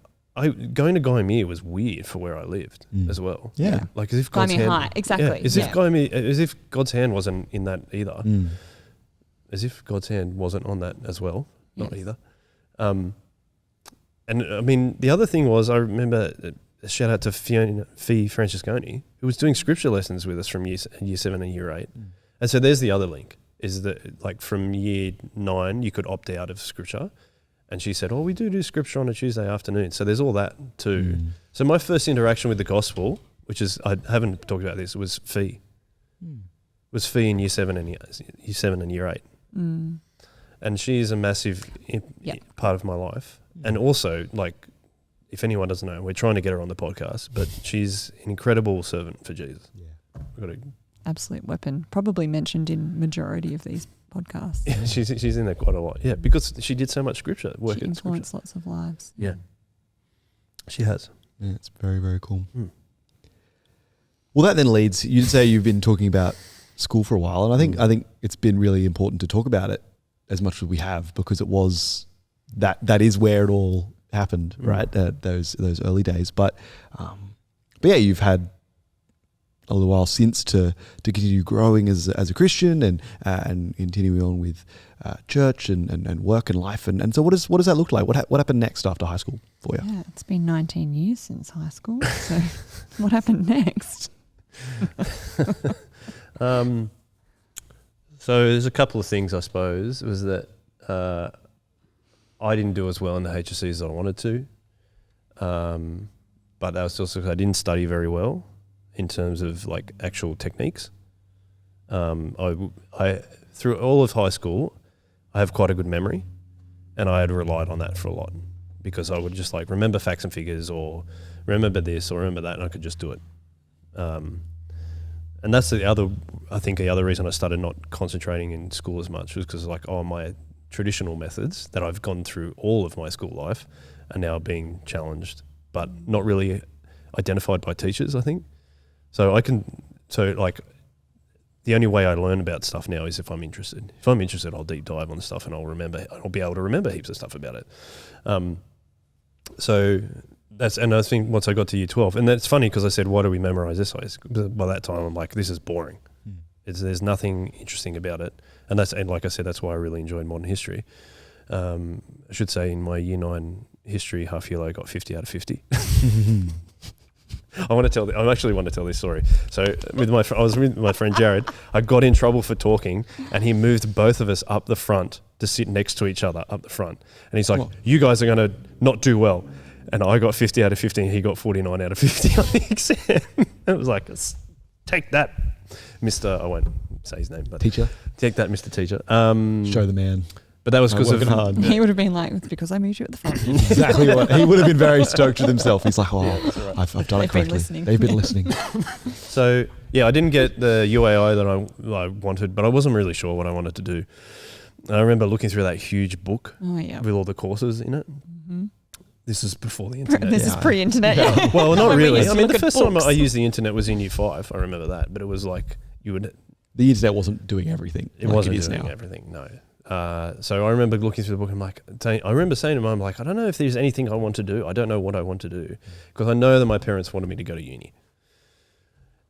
going to Gymea was weird for where I lived as well. Yeah. Like as if God's Gymea hand, High, exactly. Yeah, as if God's hand wasn't in that either. Mm. As if God's hand wasn't on that as well, not Yes. either. And I mean, the other thing was, I remember a shout out to Fee Francesconi, who was doing scripture lessons with us from year 7 and year 8. And so there's the other link, is that like from year 9, you could opt out of scripture. And she said, we do scripture on a Tuesday afternoon. So there's all that too. So my first interaction with the gospel, which is, I haven't talked about this, was Fee. Was Fee in year 7 and year 8. Mm. And she is a massive part of my life. And also, like, if anyone doesn't know, we're trying to get her on the podcast, but she's an incredible servant for Jesus. Yeah. We've got to, Absolute weapon. Probably mentioned in majority of these podcasts. yeah, she's in there quite a lot. Yeah, because she did so much scripture, work She in scripture. influenced lots of lives. Yeah, she has. Yeah, it's very, very cool. Mm. Well, that then leads, you'd say you've been talking about school for a while, and I think it's been really important to talk about it as much as we have, because it was that is where it all happened, right? Those early days. But yeah, you've had a little while since to continue growing as a Christian and continuing on with church and work and life. And so what does that look like? What happened next after high school for you? Yeah, it's been 19 years since high school. So what happened next? So there's a couple of things, I suppose. It was that I didn't do as well in the HSCs as I wanted to. But that was also because I didn't study very well in terms of like actual techniques. I through all of high school, I have quite a good memory, and I had relied on that for a lot because I would just like remember facts and figures or remember this or remember that, and I could just do it. And that's the other reason I started not concentrating in school as much was because like, my traditional methods that I've gone through all of my school life are now being challenged, but not really identified by teachers, I think. So the only way I learn about stuff now is if I'm interested. If I'm interested, I'll deep dive on the stuff and I'll be able to remember heaps of stuff about it. And I think once I got to year 12, and that's funny because I said, why do we memorize essays? By that time, I'm like, this is boring. There's nothing interesting about it. And like I said, that's why I really enjoyed modern history. I should say in my year 9 history half year, I got 50 out of 50. I actually want to tell this story. So I was with my friend Jared. I got in trouble for talking, and he moved both of us up the front to sit next to each other up the front. And he's like, "You guys are going to not do well." And I got 50 out of 50, and he got 49 out of 50 on the exam. It was like, take that, Mr. I won't say his name, but Teacher? Take that, Mr. Teacher. Show the man. But that was because of hard. He would have been like, it's because I moved you at the front. Exactly what he would have been very stoked with himself. He's like, I've done it They've been correctly. listening. They've been listening. So yeah, I didn't get the UAI that I wanted, but I wasn't really sure what I wanted to do. And I remember looking through that huge book with all the courses in it. Mm-hmm. This is before the internet. This is pre-internet. Yeah. Well, not When we really. used I to mean, look the at first time books. I used the internet was in year 5. I remember that, but it was like The internet wasn't doing everything. It like wasn't it is doing now. everything. No. So I remember looking through the book and I remember saying to Mum, like, I don't know if there's anything I want to do. I don't know what I want to do because I know that my parents wanted me to go to uni.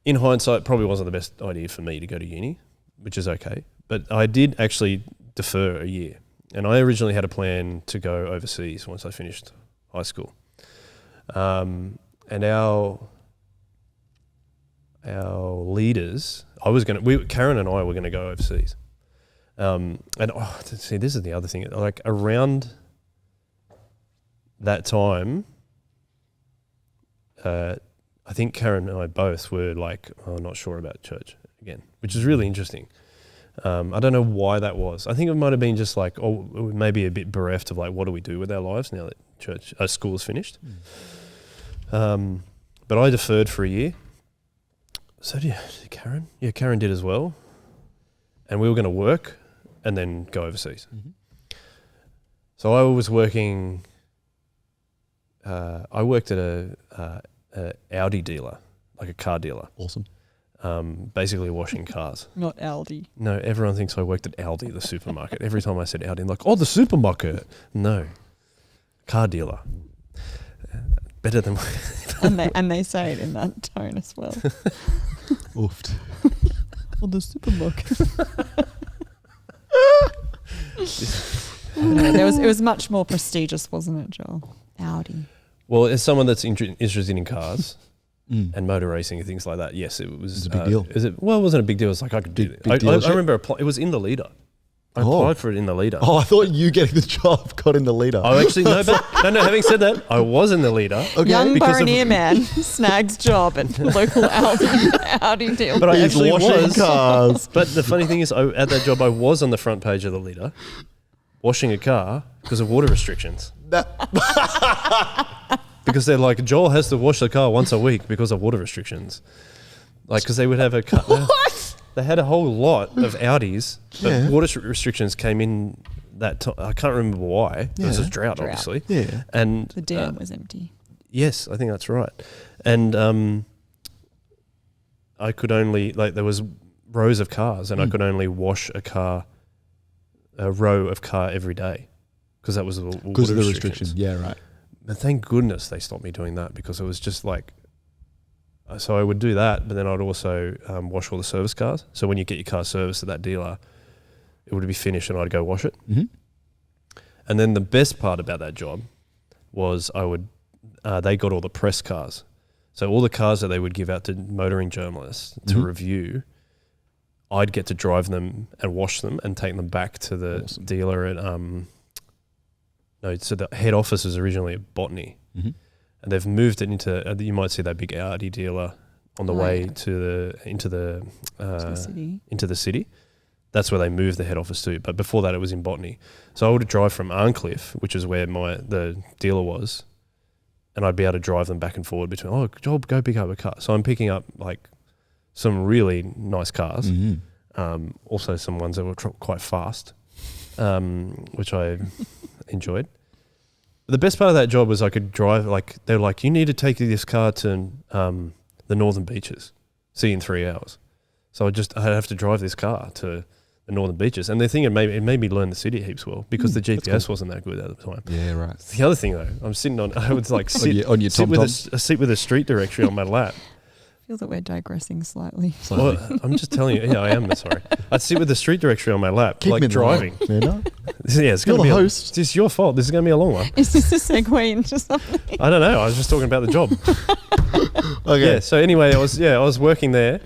In hindsight, probably wasn't the best idea for me to go to uni, which is okay. But I did actually defer a year. And I originally had a plan to go overseas once I finished high school. And our leaders, Karen and I were going to go overseas. This is the other thing. Like around that time, I think Karen and I both were like, oh, not sure about church again, which is really interesting. I don't know why that was. I think it might have been just like, oh, maybe a bit bereft of like, what do we do with our lives now that school is finished? But I deferred for a year. So did Karen? Yeah, Karen did as well. And we were going to work and then go overseas. Mm-hmm. So I was working. I worked at a Audi dealer, like a car dealer. Awesome. Basically washing cars. Not Aldi. No, everyone thinks I worked at Aldi, the supermarket. Every time I said Aldi, I'm like, oh, the supermarket. No, car dealer. Better than. and they say it in that tone as well. Oofed. Or the supermarket. It was much more prestigious, wasn't it, Joel? Audi. Well, as someone that's interested in cars and motor racing and things like that, yes, it was a big deal. Well, it wasn't a big deal. It was like I could do it. I remember it was in the leader. I applied for it in the leader. Oh, I thought you getting the job got in the leader. I actually no. Having said that, I was in the leader. Okay. Young Pioneer man snags job at local Audi deal. But I actually was. Cars. But the funny thing is, at that job, I was on the front page of the leader, washing a car because of water restrictions. Because they're like, Joel has to wash the car once a week because of water restrictions. Like, because they would have a car. What? They had a whole lot of Audis, but water restrictions came in that time. I can't remember why. It was a drought, obviously. Yeah. And The dam was empty. yes, I think that's right. And I could only, like, there was rows of cars and I could only wash a row of car every day because that was the Because of the restrictions. Yeah, right. But thank goodness they stopped me doing that because it was just like, so I would do that, but then I'd also wash all the service cars. So when you get your car serviced at that dealer, it would be finished and I'd go wash it. Mm-hmm. And then the best part about that job was they got all the press cars. So all the cars that they would give out to motoring journalists to review, I'd get to drive them and wash them and take them back to the dealer at, so the head office was originally at Botany. Mm-hmm. And they've moved it into. You might see that big Audi dealer on the way into the city. That's where they moved the head office to. But before that, it was in Botany. So I would drive from Arncliffe, which is where the dealer was, and I'd be able to drive them back and forward between. Oh, Joel, go pick up a car. So I'm picking up like some really nice cars. Mm-hmm. Also, some ones that were quite fast, which I enjoyed. The best part of that job was I could drive, like, they were like, you need to take this car to the Northern Beaches, see in 3 hours. So I'd have to drive this car to the Northern Beaches. And the thing, it made me learn the city heaps well because the GPS wasn't that good at the time. Yeah, right. The other thing, though, I would like sit on your sit with a street directory on my lap. I feel that we're digressing slightly. Well, I'm just telling you. Yeah, I am. Sorry. I'd sit with the street directory on my lap, Keep like driving. Yeah, it's going to be the host. It's your fault. This is going to be a long one. Is this a segue into something? I don't know. I was just talking about the job. Okay. Yeah. So anyway, I was working there,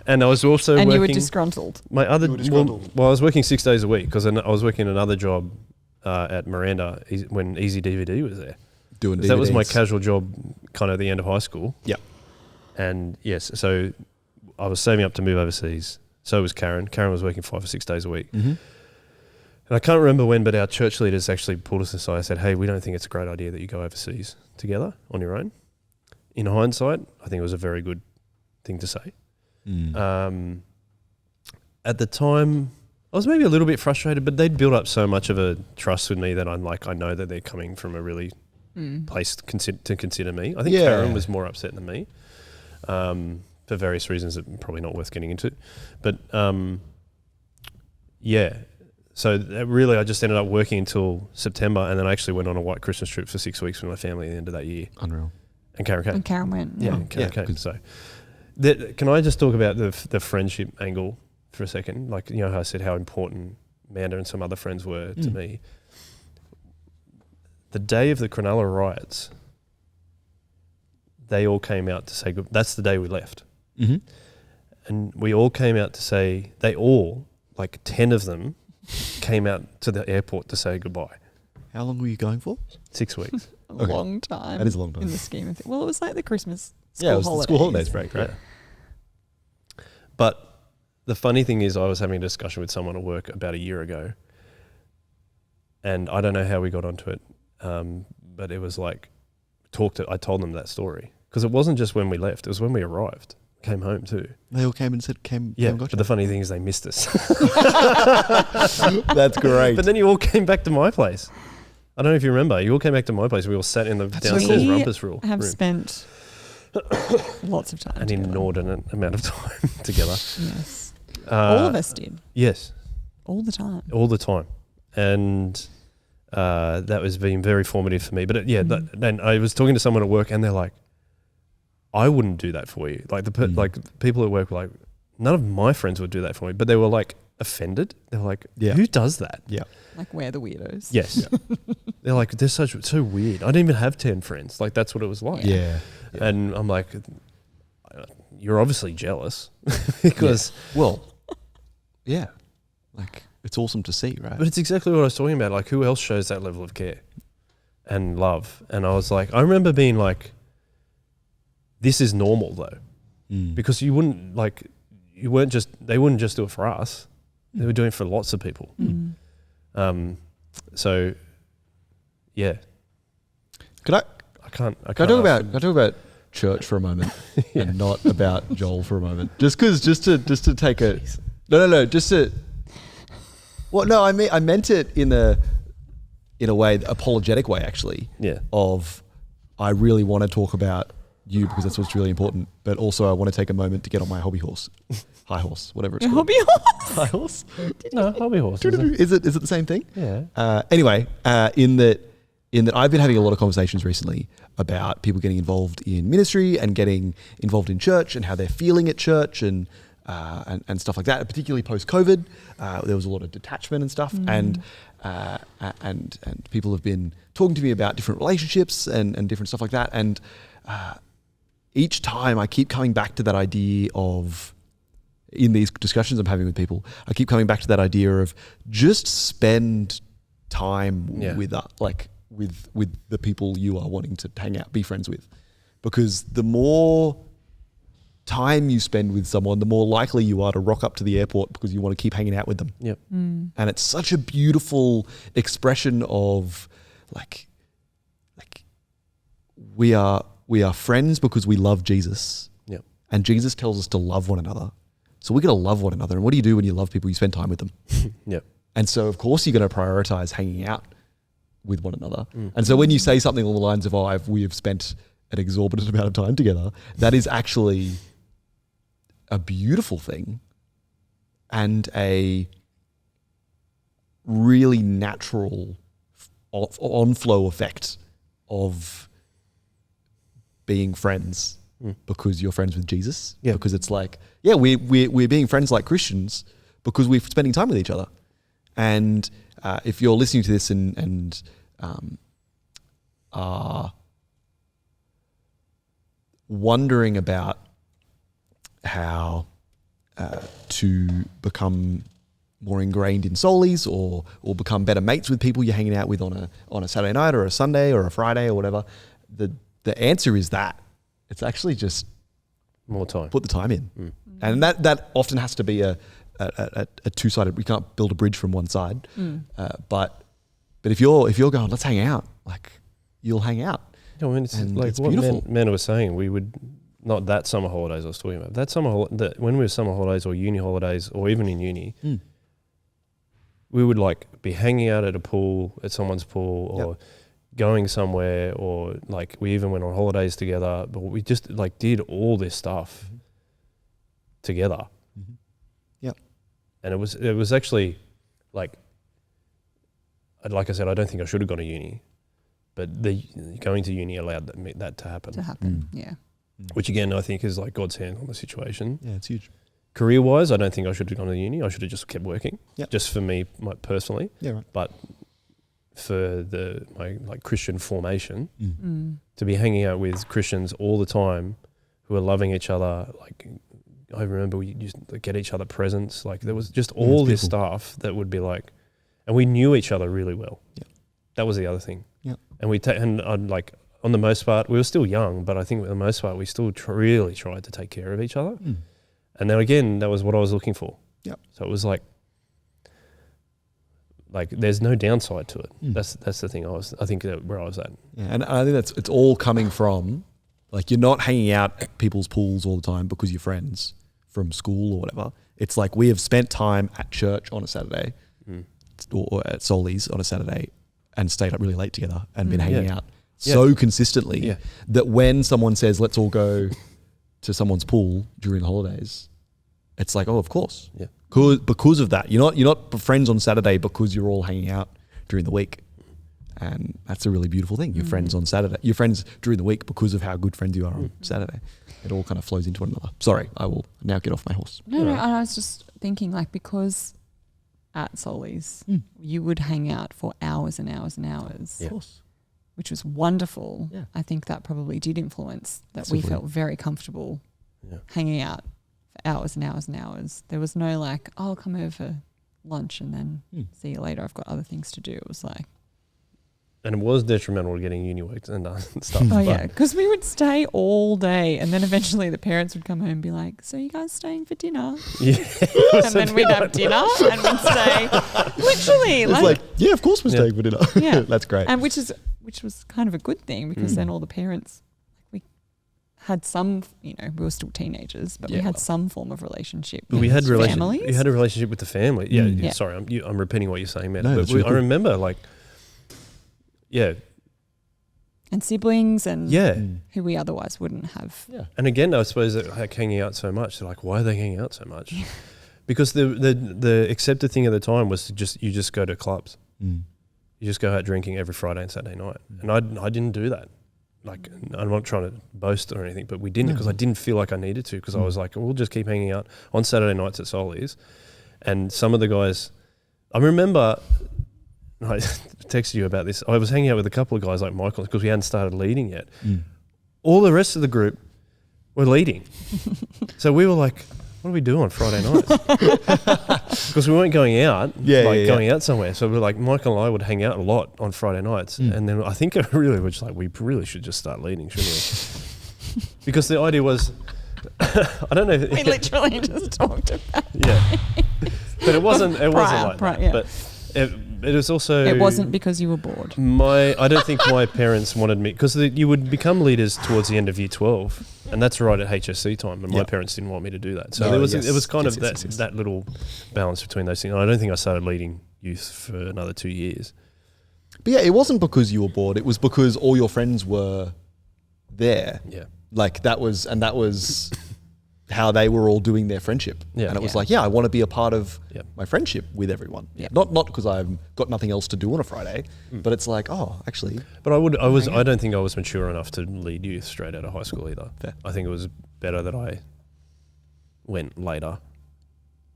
and I was also and working. you were disgruntled. My other You were disgruntled. well, I was working 6 days a week because I was working another job at Miranda when Easy DVD was there. Doing DVDs. That was my casual job, kind of at the end of high school. Yep. And yes, so I was saving up to move overseas. So was Karen. Karen was working 5 or 6 days a week. Mm-hmm. And I can't remember when, but our church leaders actually pulled us aside and said, hey, we don't think it's a great idea that you go overseas together on your own. In hindsight, I think it was a very good thing to say. Mm. At the time, I was maybe a little bit frustrated, but they'd built up so much of a trust with me that I know that they're coming from a really place to consider me. I think Karen was more upset than me. For various reasons that are probably not worth getting into. But so really I just ended up working until September, and then I actually went on a white Christmas trip for 6 weeks with my family at the end of that year. Unreal. And Karen came. And Karen went. Yeah, Karen came. So can I just talk about the friendship angle for a second? Like, you know how I said how important Manda and some other friends were to me. The day of the Cronulla riots, they all came out to say good. That's the day we left. Mm-hmm. And we all came out to say, they all, like 10 of them, came out to the airport to say goodbye. How long were you going for? 6 weeks. A Okay. long time. That is a long time. in the scheme of things. Well, it was like the Christmas school Yeah, it was holidays. the school holidays break, right? Yeah. But the funny thing is, I was having a discussion with someone at work about a year ago, and I don't know how we got onto it, but it was like, I told them that story. Because it wasn't just when we left, it was when we arrived, came home too. They all came and said, came and got But the funny thing is they missed us. you. That's great. But then you all came back to my place. I don't know if you remember. You all came back to my place. We all sat in the That's so downstairs cool. rumpus room. Have spent lots of time An together. inordinate amount of time together. Yes. All of us did. Yes, All the time. all the time. And that was being very formative for me. But then I was talking to someone at work and they're like, I wouldn't do that for you. Like like people at work were like, none of my friends would do that for me. But they were like offended. They're like, who does that? Yeah. Like we're the weirdos. Yes. They're like, they're so weird. I didn't even have 10 friends. Like that's what it was like. Yeah. And I'm like, you're obviously jealous because. Well, yeah. Like, it's awesome to see, right? But it's exactly what I was talking about. Like, who else shows that level of care and love? And I was like, I remember being like, this is normal though, because they wouldn't just do it for us. They were doing it for lots of people. So, yeah. Can I Can I talk about church for a moment and not about Joel for a moment? Just to take a no, just to. Well, no, I meant it in a way, apologetic way actually. Yeah. Of, I really want to talk about you because that's what's really important, but also I want to take a moment to get on my hobby horse, high horse, whatever it's Your called. hobby horse? High horse. No, hobby horse. Is it the same thing? Yeah. Anyway, in that I've been having a lot of conversations recently about people getting involved in ministry and getting involved in church and how they're feeling at church and stuff like that. Particularly post COVID, there was a lot of detachment and stuff, and people have been talking to me about different relationships and different stuff like that. And each time I keep coming back to that idea of, in these discussions I'm having with people, I keep coming back to that idea of just spend time with the people you are wanting to hang out, be friends with, because the more time you spend with someone, the more likely you are to rock up to the airport because you want to keep hanging out with them. Yep. Mm. And it's such a beautiful expression of like we are friends because we love Jesus. Yep. And Jesus tells us to love one another. So we're going to love one another. And what do you do when you love people? You spend time with them. Yep. And so of course you're going to prioritize hanging out with one another. And so when you say something along the lines of, we have spent an exorbitant amount of time together, that is actually a beautiful thing and a really natural on-flow effect of being friends because you're friends with Jesus. Yeah. Because it's like, we're being friends like Christians because we're spending time with each other. And if you're listening to this and are wondering about how to become more ingrained in Solis or become better mates with people you're hanging out with on a Saturday night or a Sunday or a Friday or whatever, the answer is that it's actually just More time. put the time in. And that often has to be a two-sided. We can't build a bridge from one side, but if you're going, let's hang out, like you'll hang out. Yeah, I mean, it's And like it's what beautiful. Manda was saying. We would, not that summer holidays I was talking about. That summer when we were summer holidays or uni holidays or even in uni, we would like be hanging out at a pool, at someone's pool, or going somewhere, or like we even went on holidays together. But we just like did all this stuff together. Yep. And it was actually like I said, I don't think I should have gone to uni, but going to uni allowed that to happen. To happen, yeah. Which again, I think is like God's hand on the situation. Yeah, it's huge. Career-wise, I don't think I should have gone to uni. I should have just kept working. Yep. Just for me, personally. Yeah, right. But for my like Christian formation, Mm. to be hanging out with Christians all the time, who are loving each other. Like I remember we used to get each other presents. Like there was just all this beautiful. stuff that would be like, and we knew each other really well. Yeah. That was the other thing. Yeah. And I'd like, on the most part, we were still young, but I think for the most part, we still really tried to take care of each other. Mm. And then again, that was what I was looking for. Yep. So it was like there's no downside to it. Mm. That's the thing I think where I was at. Yeah, and I think it's all coming from, like, you're not hanging out at people's pools all the time because you're friends from school or whatever. It's like we have spent time at church on a Saturday or at Soli's on a Saturday and stayed up really late together and been hanging out so consistently that when someone says, let's all go to someone's pool during the holidays, it's like, oh, of course. Yeah. Because of that. You're not friends on Saturday because you're all hanging out during the week. And that's a really beautiful thing. You're friends on Saturday. You're friends during the week because of how good friends you are on Saturday. It all kind of flows into one another. Sorry, I will now get off my horse. No, I was just thinking, like, because at Soli's, you would hang out for hours and hours and hours. Of course. Which was wonderful. Yeah. I think that probably did influence that Absolutely. we felt very comfortable hanging out for hours and hours and hours. There was no like, oh, I'll come over for lunch and then see you later. I've got other things to do. It was like, And it was detrimental to getting uni work and stuff. oh yeah, because we would stay all day, and then eventually the parents would come home and be like, "So you guys staying for dinner?" Yeah. And then we'd have dinner and we'd stay. Literally, It's like, yeah, of course we're staying for dinner. Yeah. That's great. and which was kind of a good thing because then all the parents, we had some, we were still teenagers, but we had some form of relationship. We had families. We had a relationship with the family. Yeah. Yeah. Sorry, I'm repeating what you're saying, man. No, but that's really I cool. remember like, and siblings and yeah. who we otherwise wouldn't have. Yeah. And again, I suppose that like hanging out so much, they're like, why are they hanging out so much? Because the accepted thing at the time was to just go to clubs. You just go out drinking every Friday and Saturday night. And I didn't do that. Like, I'm not trying to boast or anything, but we didn't because I didn't feel like I needed to because I was like, we'll just keep hanging out on Saturday nights at Soli's. And some of the guys, I remember, I texted you about this. I was hanging out with a couple of guys like Michael because we hadn't started leading yet. All the rest of the group were leading. So we were like, what do we do on Friday nights? Because we weren't going out, going out somewhere. So we're like, Michael and I would hang out a lot on Friday nights. And then I think it really was like, we really should just start leading, shouldn't we? Because the idea was, I don't know. We literally just talked about But it wasn't like that. Yeah. But it was also... It wasn't because you were bored. I don't think my parents wanted me... Because you would become leaders towards the end of year 12. And that's right at HSC time. And my parents didn't want me to do that. So it was kind of that little balance between those things. And I don't think I started leading youth for another 2 years. But yeah, it wasn't because you were bored. It was because all your friends were there. Yeah. Like that was how they were all doing their friendship. Yeah. And it was like, I want to be a part of my friendship with everyone. Yeah. Not because I've got nothing else to do on a Friday, but it's like, actually. But I don't think I was mature enough to lead youth straight out of high school either. Fair. I think it was better that I went later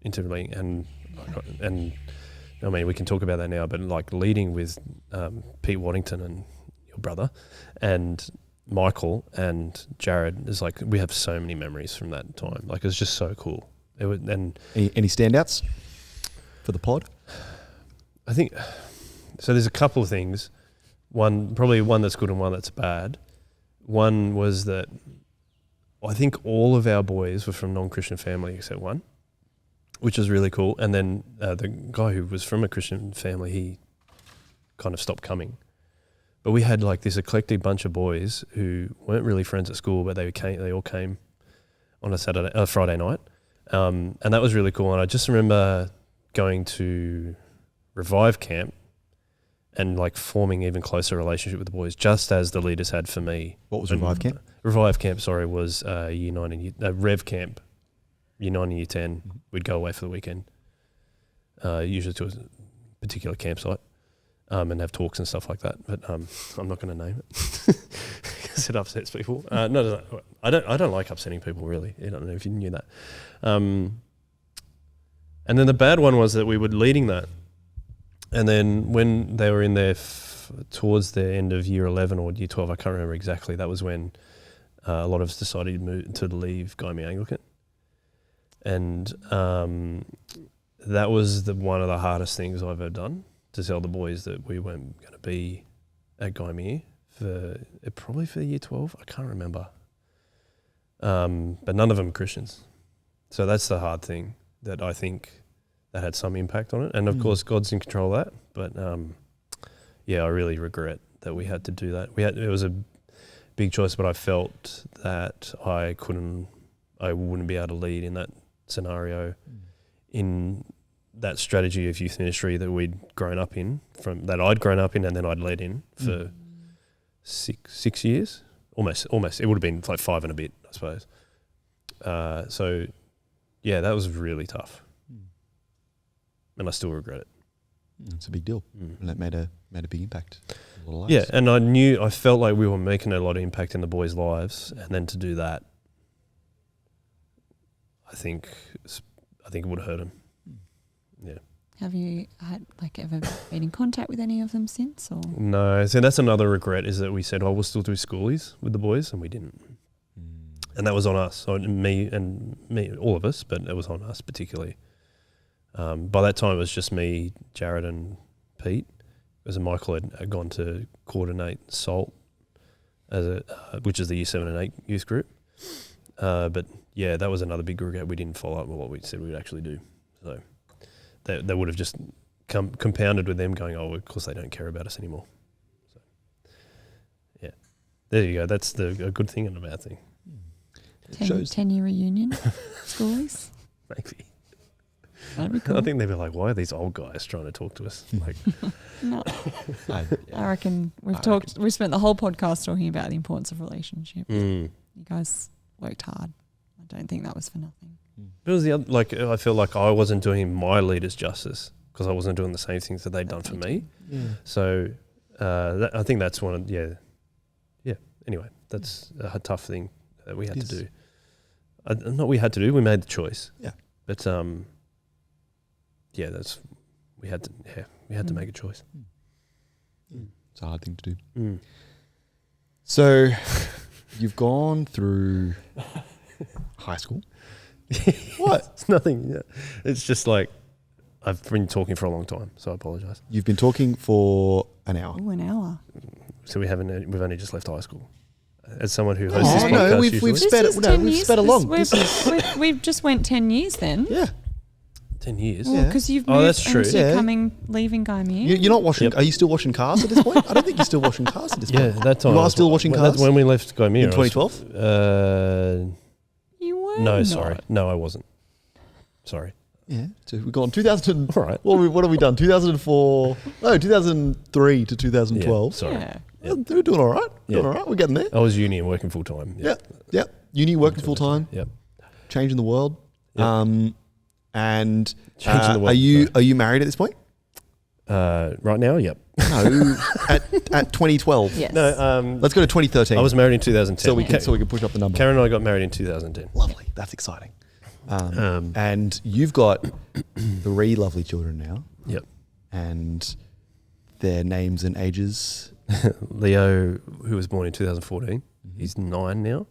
into leading and I mean, we can talk about that now, but like leading with Pete Waddington and your brother and Michael and Jared is like, we have so many memories from that time. Like, it was just so cool. And Any standouts for the pod? I think, so there's a couple of things. Probably one that's good and one that's bad. One was that I think all of our boys were from non-Christian family except one, which was really cool. And then the guy who was from a Christian family, he kind of stopped coming. But we had like this eclectic bunch of boys who weren't really friends at school, but they all came on a Friday night. And that was really cool. And I just remember going to Revive Camp and like forming even closer relationship with the boys, just as the leaders had for me. What was Revive Camp? Revive Camp, was year 9 and Rev Camp, year 9 and year 10. We'd go away for the weekend, usually to a particular campsite. And have talks and stuff like that, but I'm not going to name it because it upsets people. No, I don't like upsetting people really. I don't know if you knew that. And then the bad one was that we were leading that, and then when they were in there towards the end of year 11 or year 12, I can't remember exactly. That was when a lot of us decided to leave Guyme Anglican, and that was one of the hardest things I've ever done. to tell the boys that we weren't going to be at Gymea probably for year 12. I can't remember. But none of them Christians. So that's the hard thing that I think that had some impact on it. And of course, God's in control of that. But I really regret that we had to do that. It was a big choice, but I felt that I wouldn't be able to lead in that scenario, in that strategy of youth ministry that we'd grown up in, that I'd grown up in, and then I'd led in for 6 years, almost. It would have been like 5 and a bit, I suppose. So, yeah, that was really tough, and I still regret it. It's a big deal, and that made a big impact on a lot of Yeah, lives. and I felt like we were making a lot of impact in the boys' lives, and then to do that, I think it would have hurt them. Yeah. Have you ever been in contact with any of them since? Or No, so that's another regret, is that we said, we'll still do schoolies with the boys, and we didn't. And that was on us, on me, all of us, but it was on us particularly. By that time, it was just me, Jared, and Pete, because Michael had gone to coordinate SALT, which is the Year 7 and 8 youth group. But yeah, that was another big regret. We didn't follow up with what we said we would actually do. So they would have just compounded with them going, of course they don't care about us anymore. So yeah, there you go. That's a good thing and a bad thing. 10-year reunion, schoolies? Maybe. That'd be cool. I think they'd be like, why are these old guys trying to talk to us? Like, No. I reckon we've spent the whole podcast talking about the importance of relationship. You guys worked hard. I don't think that was for nothing. It was I feel like I wasn't doing my leaders justice because I wasn't doing the same things that they'd done for me. Yeah. So I think that's one of, yeah. Anyway, that's a tough thing that we had to do. Not we had to do, we made the choice. Yeah. But we had to make a choice. It's a hard thing to do. Mm. So you've gone through high school. What? It's nothing. Yeah. It's just like I've been talking for a long time, so I apologise. You've been talking for an hour. Oh, an hour. So we've only just left high school. As someone who hosts this podcast, no, we've usually. sped it. No, we've sped along. We've just went 10 years then. Yeah. 10 years. Well, because you've Oh, moved that's true. and Yeah. you're leaving Gymea. You're not washing. Yep. Are you still washing cars at this point? I don't think you're still washing cars at this Yeah, point. that time. You I are was- still washing when- cars? That's when we left Gymea. In 2012? You were No, not. sorry. No, I wasn't. Sorry. Yeah. So we've gone 2000. All right. What have we done? 2004. No, 2003 to 2012. Sorry. Yeah. Yeah, we're doing all right. Yeah. Doing all right. We're getting there. I was uni and working full time. Yeah. Yeah. Uni, working full time, Yep. changing the world. Yep. And Changing the world, are you married at this point? Right now, yep. No, at 2012. Yes. No, Let's go to 2013. I was married in 2010. so we can push up the number. Karen and I got married in 2010. Lovely. That's exciting. And you've got 3 lovely children now, Yep. and their names and ages. Leo, who was born in 2014, he's 9 now.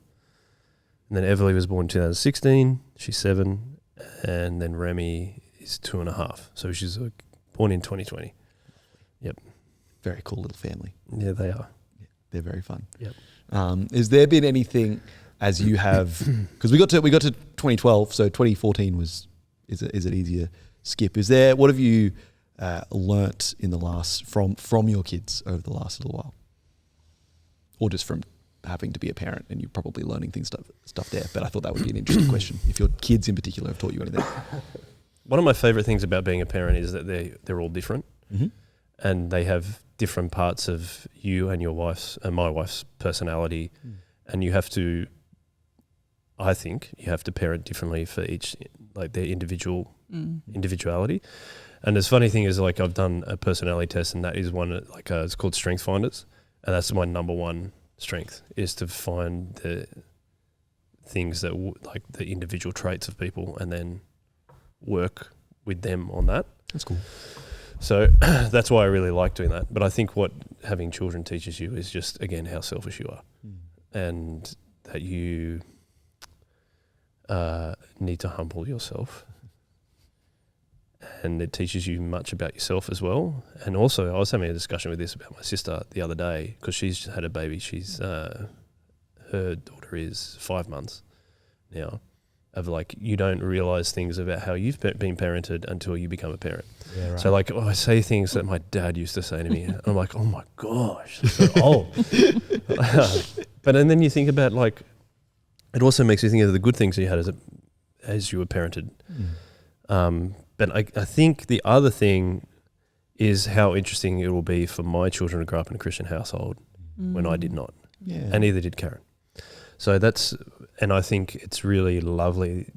And then Everly was born in 2016. She's 7. And then Remy is 2.5. So she's born in 2020. Yep. Very cool little family. Yeah, they are. They're very fun. Yep. Has there been anything as you have, because we got to 2012, so 2014 is an easier skip. What have you learnt in the last from your kids over the last little while, or just from having to be a parent and you're probably learning stuff there? But I thought that would be an interesting question if your kids in particular have taught you anything. One of my favourite things about being a parent is that they're all different, and they have different parts of you and your wife's and my wife's personality, and you have to. I think you have to parent differently for each, like their individuality. And the funny thing is, like, I've done a personality test, and that is one it's called Strength Finders, and that's my number one strength, is to find the things that like the individual traits of people, and then work with them on that. That's cool. So that's why I really like doing that. But I think what having children teaches you is just, again, how selfish you are, and that you need to humble yourself and it teaches you much about yourself as well. And also, I was having a discussion with this about my sister the other day because she's had a baby. She's her daughter is 5 months now. Of like, you don't realize things about how you've been parented until you become a parent. Yeah, right. So like, I say things that my dad used to say to me, and I'm like, oh my gosh, that's so old. But and then you think about like, it also makes you think of the good things you had as you were parented. But I think the other thing is how interesting it will be for my children to grow up in a Christian household when I did not, and neither did Karen. So and I think it's really lovely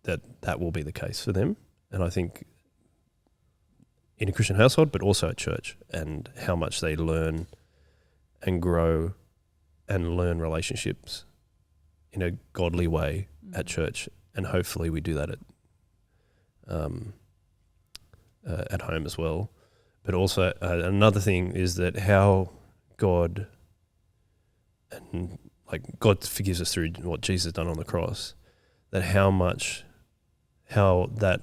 that will be the case for them. And I think in a Christian household, but also at church, and how much they learn and grow and learn relationships in a godly way at church. And hopefully we do that at home as well. But also another thing is that how God forgives us through what Jesus done on the cross, that how that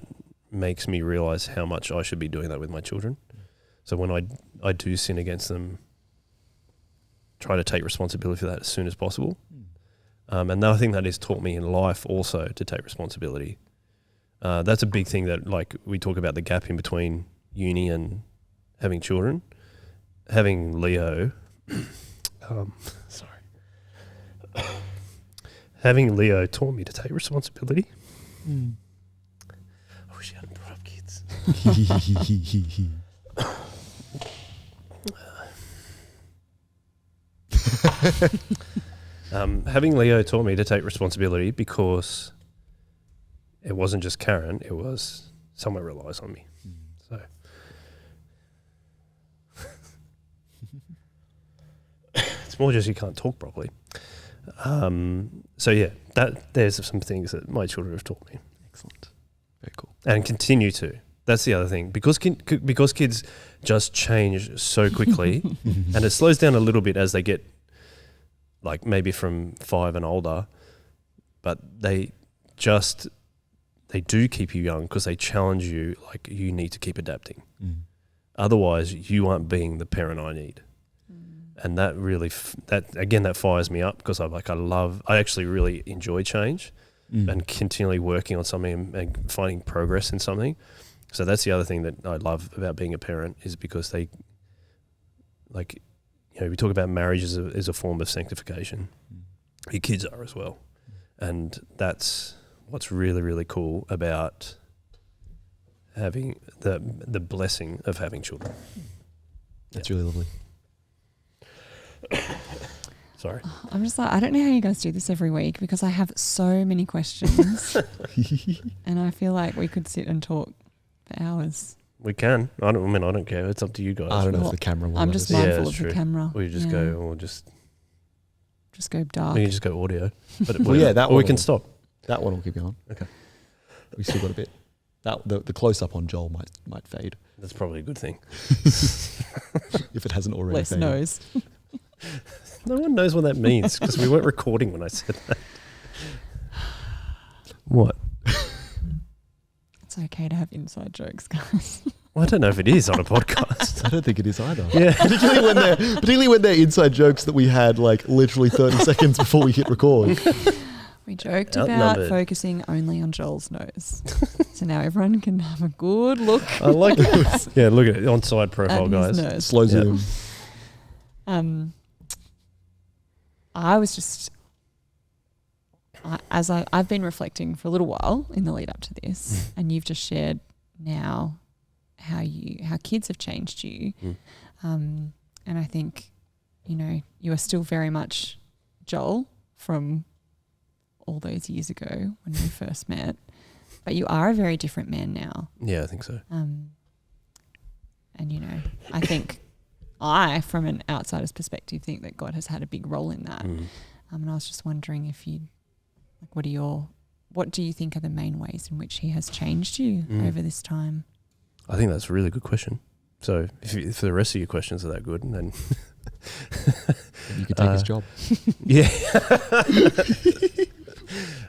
makes me realize how much I should be doing that with my children. So when I do sin against them, try to take responsibility for that as soon as possible. And I think that has taught me in life also to take responsibility. That's a big thing that, like, we talk about the gap in between uni and having children. Having Leo, having Leo taught me to take responsibility. I wish I hadn't brought up kids. Having Leo taught me to take responsibility because it wasn't just Karen, it was someone relies on me. So it's more just you can't talk properly. So yeah, there's some things that my children have taught me. Excellent. Very cool. And continue to. That's the other thing. Because kids just change so quickly and it slows down a little bit as they get, like, maybe from 5 and older, but they do keep you young because they challenge you, like, you need to keep adapting. Otherwise, you aren't being the parent I need. And that really, that fires me up because I actually really enjoy change and continually working on something and finding progress in something. So that's the other thing that I love about being a parent, is because they, like, you know, we talk about marriage as a form of sanctification. Your kids are as well. And that's what's really, really cool about having the blessing of having children. That's really lovely. Sorry. I'm just like, I don't know how you guys do this every week because I have so many questions and I feel like we could sit and talk for hours. We can. I don't care. It's up to you guys. I don't know if the camera will. I'm just let us. mindful that's of the true. camera. We just go, or just go dark. we can just go audio. But Well, yeah, that or we one can will- stop. That one will keep going. Okay. We still got a bit. The close up on Joel might fade That's probably a good thing. if it hasn't already. Less faded. knows. No one knows what that means because we weren't recording when I said that. What? It's okay to have inside jokes, guys. Well, I don't know if it is on a podcast. I don't think it is either. Yeah. particularly when they're inside jokes that we had like literally 30 seconds before we hit record. We joked about Outnumbered. focusing only on Joel's nose. So now everyone can have a good look I like it. Yeah, look at it on side profile, at guys. his nose. Slow zoom. I was just, I've been reflecting for a little while in the lead up to this, and you've just shared now how kids have changed you, and I think, you know, you are still very much Joel from all those years ago when we first met, but you are a very different man now. Yeah, I think so. And you know, I think I, from an outsider's perspective, think that God has had a big role in that. And I was just wondering if what do you think are the main ways in which He has changed you over this time? I think that's a really good question. So if the rest of your questions are that good, then You could take his job. yeah.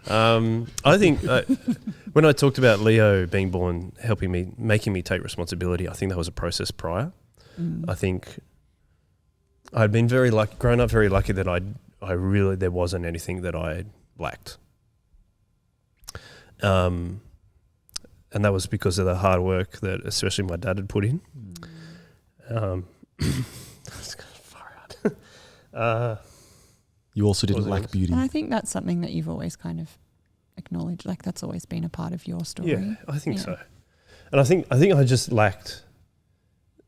I think when I talked about Leo being born, making me take responsibility, I think that was a process prior. I think I'd been grown up very lucky that there wasn't anything that I lacked. And that was because of the hard work that especially my dad had put in. That's kind of far out. You also didn't lack beauty. And I think that's something that you've always kind of acknowledged. Like that's always been a part of your story. Yeah, I think so. And I think I just lacked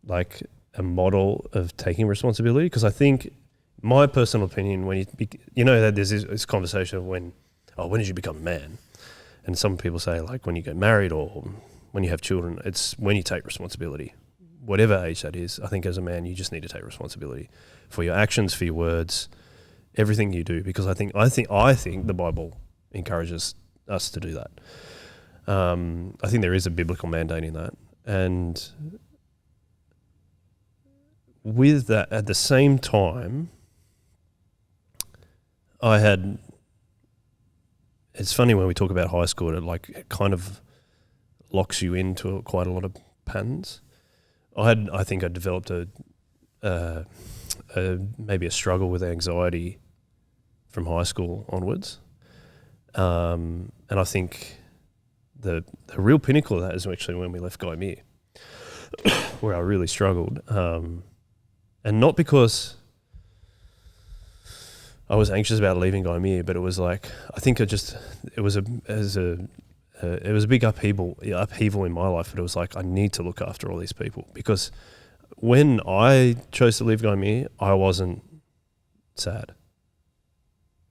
like a model of taking responsibility, because I think my personal opinion, when you know that there's this conversation of when did you become a man? And some people say like when you get married or when you have children, it's when you take responsibility. Whatever age that is, I think as a man you just need to take responsibility for your actions, for your words, everything you do, because I think the Bible encourages us to do that. I think there is a biblical mandate in that, and with that, at the same time, it's funny when we talk about high school, it kind of locks you into quite a lot of patterns. I think I developed maybe a struggle with anxiety from high school onwards. And I think the real pinnacle of that is actually when we left Gaimir, where I really struggled. And not because I was anxious about leaving Gaimir, but it was like, I think it was a big upheaval in my life, but it was like, I need to look after all these people, because when I chose to leave Gaimir, I wasn't sad.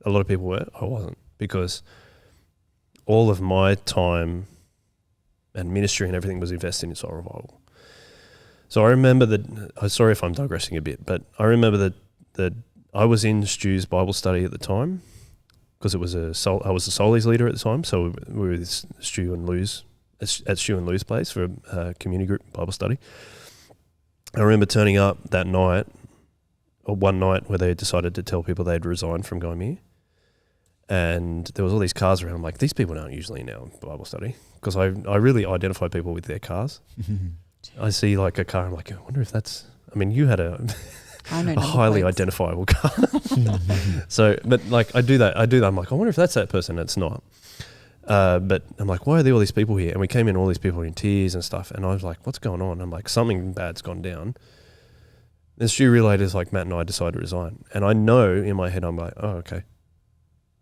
A lot of people were, I wasn't, because all of my time and ministry and everything was invested in soul revival. So I remember that, sorry if I'm digressing a bit, but I remember that I was in Stu's Bible study at the time, because I was the Solies leader at the time. So we were with Stu and Lou's, at Stu and Lou's place for a community group Bible study. I remember turning up that night, or one night, where they decided to tell people they'd resigned from Gaimir. And there was all these cars around. I'm like, these people aren't usually in our Bible study, because I really identify people with their cars. I see like a car, I'm like, I wonder if that's, I mean, you had a highly identifiable car. So, but like I do that. I'm like, I wonder if that's that person. It's not. But I'm like, why are there all these people here? And we came in, all these people in tears and stuff. And I was like, what's going on? I'm like, something bad's gone down. Then Stu relayed is like, Matt and I decided to resign. And I know in my head, I'm like, oh, okay.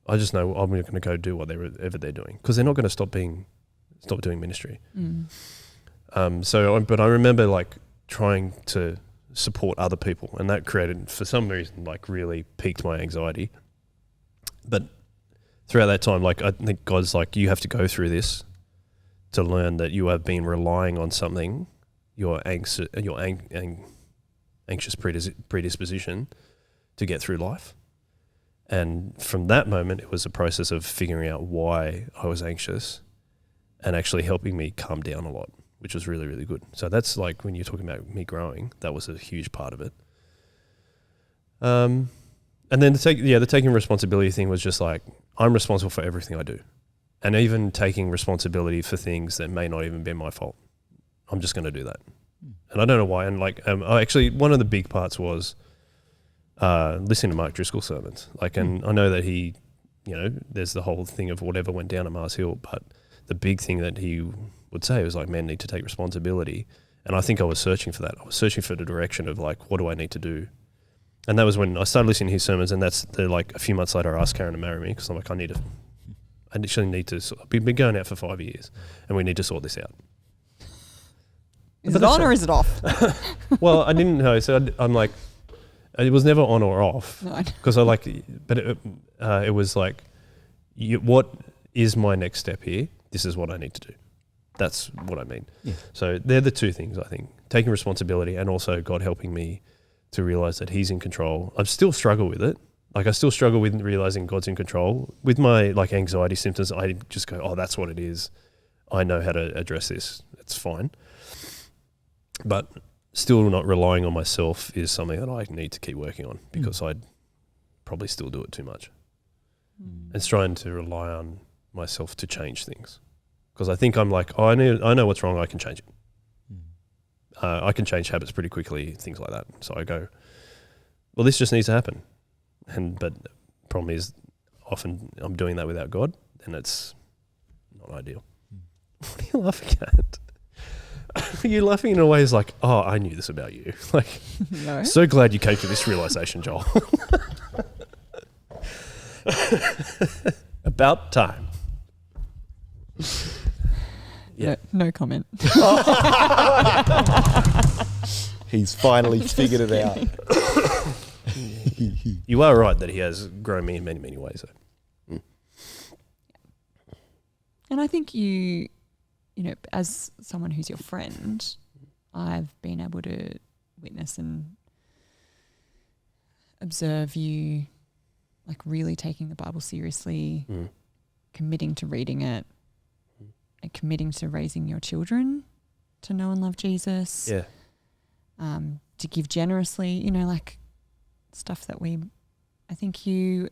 I just know I'm going to go do whatever they're doing, because they're not going to stop doing ministry. But I remember like trying to support other people, and that created, for some reason, like really piqued my anxiety. But throughout that time, like I think God's like, you have to go through this to learn that you have been relying on something, your anxious predisposition to get through life. And from that moment, it was a process of figuring out why I was anxious and actually helping me calm down a lot, which was really, really good. So that's like, when you're talking about me growing, that was a huge part of it. And then the taking responsibility thing was just like, I'm responsible for everything I do. And even taking responsibility for things that may not even be my fault. I'm just going to do that. And I don't know why. And like, actually, one of the big parts was listening to Mark Driscoll's sermons. Like, and I know that he, there's the whole thing of whatever went down at Mars Hill, but the big thing that he would say was like, men need to take responsibility. And I think I was searching for that. I was searching for the direction of like, what do I need to do? And that was when I started listening to his sermons, and like a few months later, I asked Karen to marry me, because I'm like, I actually need to, we've been going out for 5 years and we need to sort this out. Is it on or is it off? Well, I didn't know. So I'm like, it was never on or off, because it was like, what is my next step here? This is what I need to do. That's what I mean. Yeah. So they're the two things, I think. Taking responsibility, and also God helping me to realize that He's in control. I still struggle with it. Like, I still struggle with realizing God's in control. With my like anxiety symptoms, I just go, oh, that's what it is. I know how to address this. It's fine. But still not relying on myself is something that I need to keep working on, because I'd probably still do it too much. It's trying to rely on myself to change things, because I think I'm like, oh, I know what's wrong. I can change it. I can change habits pretty quickly, things like that. So I go, well, this just needs to happen. But the problem is, often I'm doing that without God, and it's not ideal. What are you laughing at? You're laughing in a way is like, oh, I knew this about you. Like, No. so glad you came to this realization, Joel. About time. Yeah. No comment. He's finally figured it out. You are right that he has grown me in many, many ways, though. And I think you know, as someone who's your friend, I've been able to witness and observe you like really taking the Bible seriously, committing to reading it, and committing to raising your children to know and love Jesus. Yeah. To give generously, you know, like stuff that I think you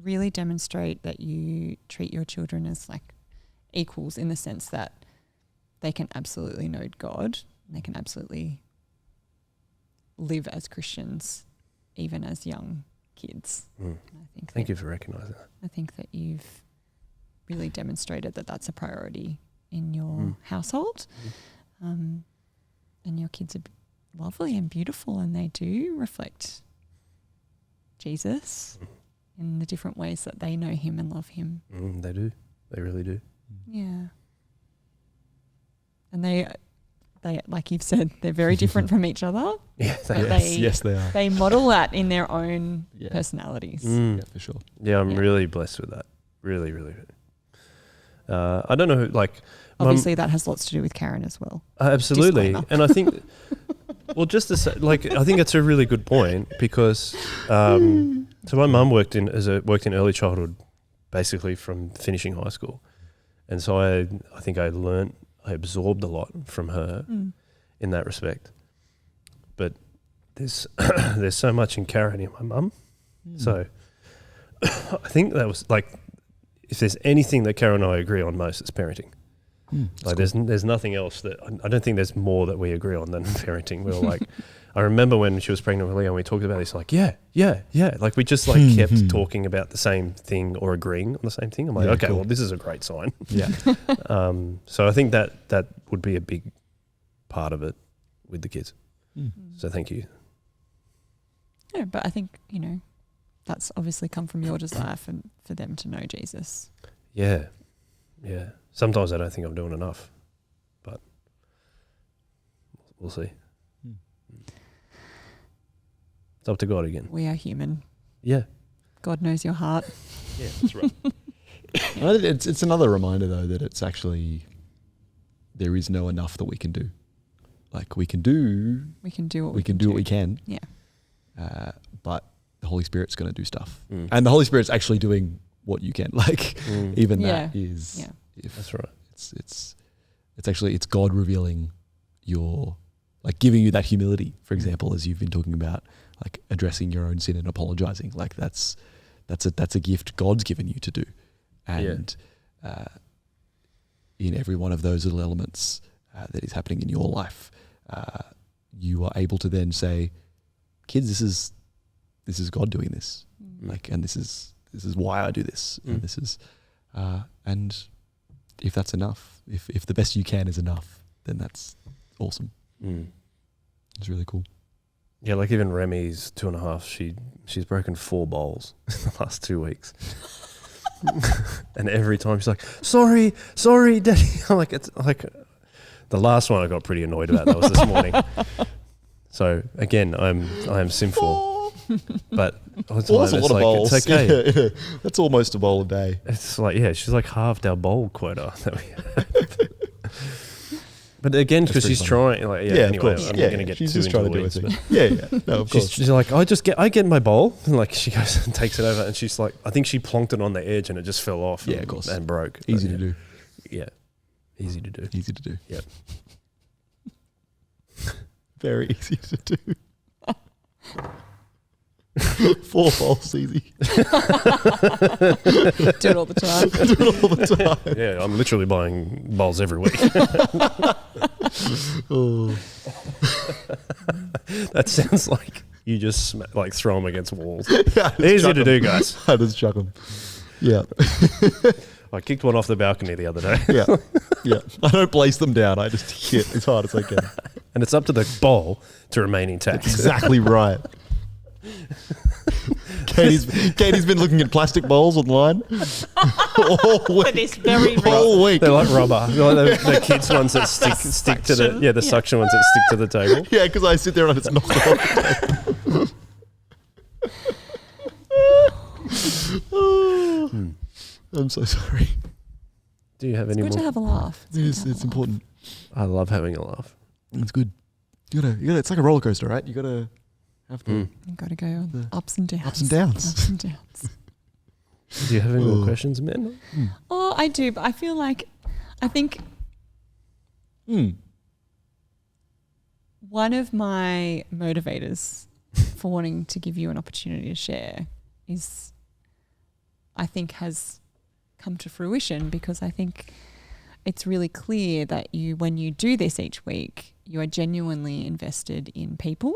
really demonstrate that you treat your children as like equals, in the sense that they can absolutely know God, and they can absolutely live as Christians, even as young kids. I think Thank you for recognising that. I think that you've really demonstrated that that's a priority in your household. And your kids are lovely and beautiful, and they do reflect Jesus in the different ways that they know him and love him. They do. They really do. Yeah. And they like you've said, they're very different from each other. Yeah, Yes, they are. They model that in their own personalities. Yeah, for sure. Yeah, I'm really blessed with that. Really, really. I don't know who, like... Obviously, that has lots to do with Karen as well. Absolutely. Disclaimer. And I think, well, just to say, like, I think it's a really good point, because so my mum worked in early childhood, basically from finishing high school. And so I think I absorbed a lot from her in that respect. But there's so much in Karen in my mum. So I think that was like, if there's anything that Karen and I agree on most, it's parenting. Like cool. There's nothing else that I don't think there's more that we agree on than parenting. We were like, I remember when she was pregnant with Leo and we talked about this, like, yeah. Like we just like kept talking about the same thing or agreeing on the same thing. I'm like, okay, cool. Well, this is a great sign. Yeah. So I think that would be a big part of it with the kids. So thank you. Yeah, but I think, you know, that's obviously come from your desire for them to know Jesus. Yeah. Sometimes I don't think I'm doing enough, but we'll see. It's up to God again. We are human. Yeah. God knows your heart. Yeah, that's right. It's another reminder, though, that it's actually, there is no enough that we can do. Like we can do what we can. Yeah. But the Holy Spirit's going to do stuff. And the Holy Spirit's actually doing what you can. Like even that is... Yeah. That's right. It's actually, it's God revealing like giving you that humility, for example, as you've been talking about, like addressing your own sin and apologizing. Like that's a gift God's given you to do. And in every one of those little elements that is happening in your life, you are able to then say, kids, this is God doing this. Like, and this is why I do this. And this is, and if that's enough, if the best you can is enough, then that's awesome. It's really cool. Yeah, like even Remy's 2.5, she's broken 4 bowls in the last 2 weeks. And every time she's like, sorry, Daddy. I'm like, it's like the last one I got pretty annoyed about. That was this morning. So again, I am sinful. But that's a lot of bowls. It's okay. Yeah. That's almost a bowl a day. It's like, she's like halved our bowl quota that we have. But again, because she's trying, like, anyway, of course. I'm not going to get she's too just into trying the to do weeds. it. Yeah. No, of course. She's like, I get my bowl, and like she goes and takes it over, and she's like, I think she plonked it on the edge, and it just fell off. Yeah, of course. And broke. Easy to do. Yeah, easy to do. Easy to do. Yep. Very easy to do. 4 bowls easy. Do it all the time. Do it all the time. Yeah, I'm literally buying bowls every week. Oh. That sounds like you just like throw them against walls. Yeah, Easy to do, guys. I just chuck them. Yeah. I kicked one off the balcony the other day. Yeah. Yeah. I don't place them down. I just hit as hard as I can. And it's up to the bowl to remain intact. That's exactly right. Katie's been looking at plastic bowls online all For week. this very reason. All week. They're like rubber. They're like the kids' ones that stick to the suction ones that stick to the table. Yeah, because I sit there and I just knock them off the table. I'm so sorry. Do you have It's any good to more? have a laugh. It's important. I love having a laugh. It's good. You gotta. It's like a roller coaster, right? You gotta have to. You've got to go on ups and downs. Ups and downs. Ups and downs. Do you have any more questions, man? Oh, I do, but I think one of my motivators for wanting to give you an opportunity to share is, I think, has come to fruition, because I think it's really clear that when you do this each week, you are genuinely invested in people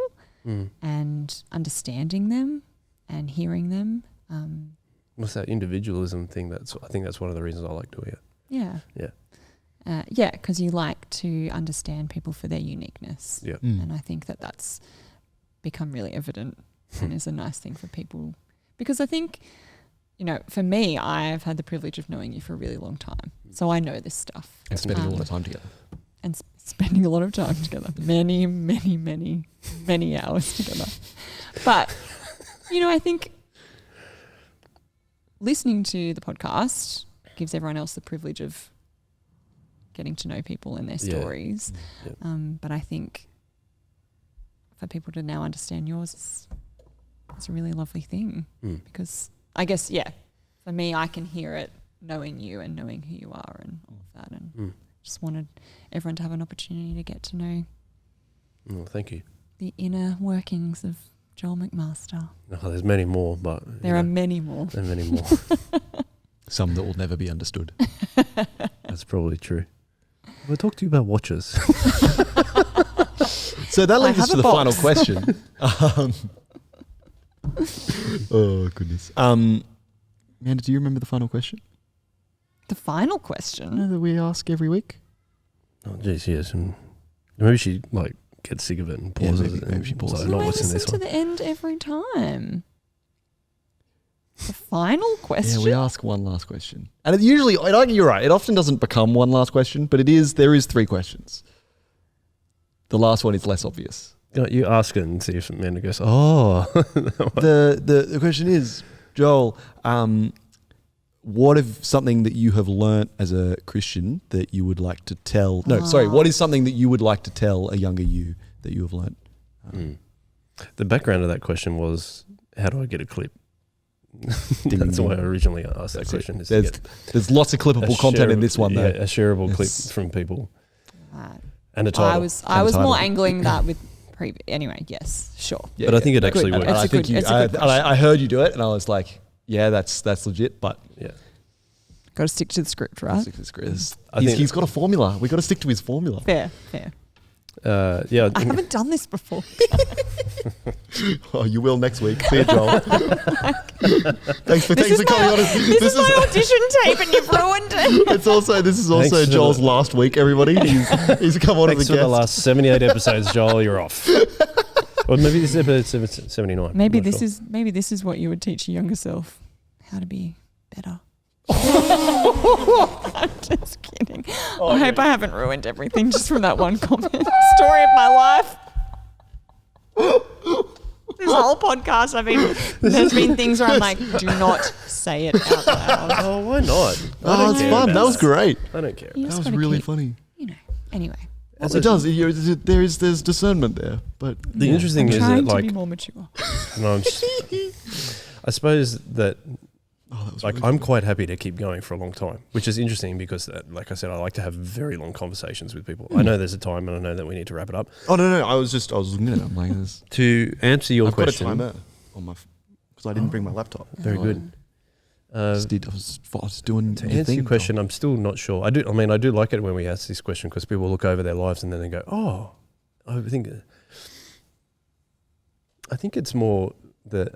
and understanding them and hearing them. What's that individualism thing? I think that's one of the reasons I like doing it. Yeah. Yeah. Yeah, because you like to understand people for their uniqueness. Yeah. And I think that that's become really evident and is a nice thing for people. Because I think, for me, I've had the privilege of knowing you for a really long time. So I know this stuff. And spending a lot of time together. And spending a lot of time together. Many, many, many, many hours together. But, I think listening to the podcast gives everyone else the privilege of getting to know people and their stories. Yeah. But I think for people to now understand yours, it's a really lovely thing. Because I guess, for me, I can hear it knowing you and knowing who you are and all of that. And just wanted everyone to have an opportunity to get to know Thank you. the inner workings of Joel McMaster. Oh, there's many more, but There are many more. There are many more. Some that will never be understood. That's probably true. We'll talk to you about watches. So that leads us to the final box. question. Oh, goodness. Amanda, do you remember the final question The final question. that we ask every week? Oh, geez, yes. And maybe she gets sick of it and pauses. maybe she pauses. Not I what's in listen this to one. the end every time. The final question. Yeah, we ask one last question. And it usually, you're right, it often doesn't become one last question, but there is 3 questions. The last one is less obvious. You ask it and see if Amanda goes, oh. The question is, Joel, what is something that you have learnt as a Christian that you would like to tell? No, sorry. What is something that you would like to tell a younger you that you have learnt? The background of that question was, how do I get a clip? That's why I originally asked that question. There's lots of clippable content in this one, though. Yeah, a shareable clip from people. Right. And a title. I was more angling that with anyway, yes, sure. Yeah, but I think it actually Good. works. It's a good question. I heard you do it, and I was like, yeah, that's legit, but Yeah. Got to stick to the script, right? He's got a formula. We've got to stick to his formula. Fair. Yeah. I haven't done this before. Oh, you will next week. See you, Joel. Thanks for coming on. This is my audition tape, and you've ruined it. This is also Thanks for Joel's last week. Everybody, he's come on Thanks as a for the guest. last 78 episodes, Joel. You're off. Or maybe this is episode 79. Maybe I'm not this sure. is what you would teach your younger self, how to be better. I'm just kidding. I hope I haven't ruined everything just from that one comment. Story of my life. This whole podcast, there's been things where I'm like, do not say it out loud. Oh, why not? Oh, it's fun. That was great. I don't care. You That just was gotta really keep- funny. Anyway. It does. There's discernment there, but The interesting I'm is trying that to be more mature. I suppose that that was I'm quite happy to keep going for a long time, which is interesting because, like I said, I like to have very long conversations with people. I know there's a time, and I know that we need to wrap it up. Oh no! I was looking at it. I'm like, To answer your I've question, got a timer on my. because I didn't bring my laptop. Very good. I was doing To the answer thing, your question, I'm still not sure. I do like it when we ask this question because people look over their lives and then they go, "Oh, I think it's more that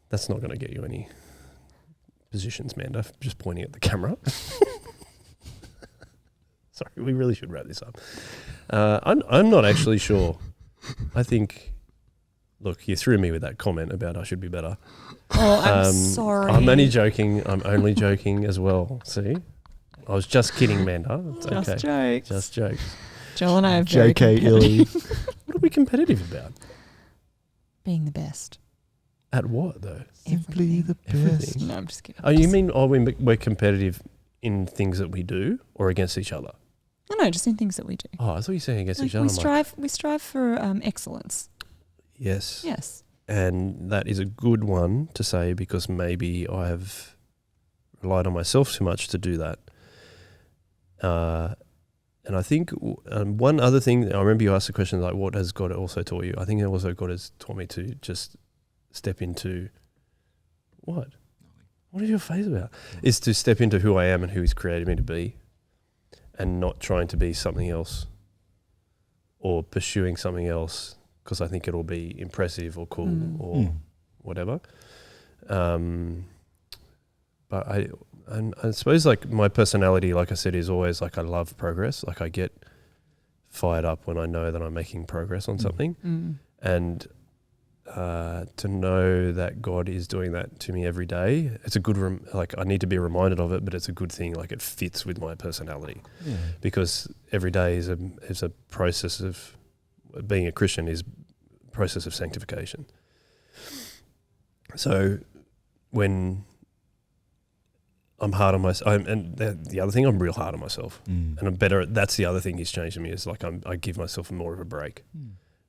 that's not going to get you any positions, Manda. Just pointing at the camera." Sorry, we really should wrap this up. I'm not actually sure. I think. Look, you threw me with that comment about I should be better. Oh, I'm sorry. I'm only joking. I'm only joking as well. See? I was just kidding, Manda. It's Just okay. jokes. Just jokes. Joel and I are very JK competitive. Illy. What are we competitive about? Being the best. At what, though? Simply the best. Everything. No, I'm just kidding. Oh, you mean we're competitive in things that we do or against each other? No, just in things that we do. Oh, I thought you were saying against Like each other. we strive for excellence. Yes. Yes. And that is a good one to say because maybe I have relied on myself too much to do that. And I think one other thing, I remember you asked the question like, what has God also taught you? I think also God has taught me to just step into what? What is your face about? Is to step into who I am and who He's created me to be and not trying to be something else or pursuing something else because I think it'll be impressive or cool or whatever. But I suppose like my personality, like I said, is always like I love progress. Like I get fired up when I know that I'm making progress on something. And to know that God is doing that to me every day, it's a good, like I need to be reminded of it, but it's a good thing. Like it fits with my personality because every day is a process of being a Christian is a process of sanctification. So when I'm hard on myself, and the other thing, I'm real hard on myself, and I'm better. That's the other thing He's changed in me is like I give myself more of a break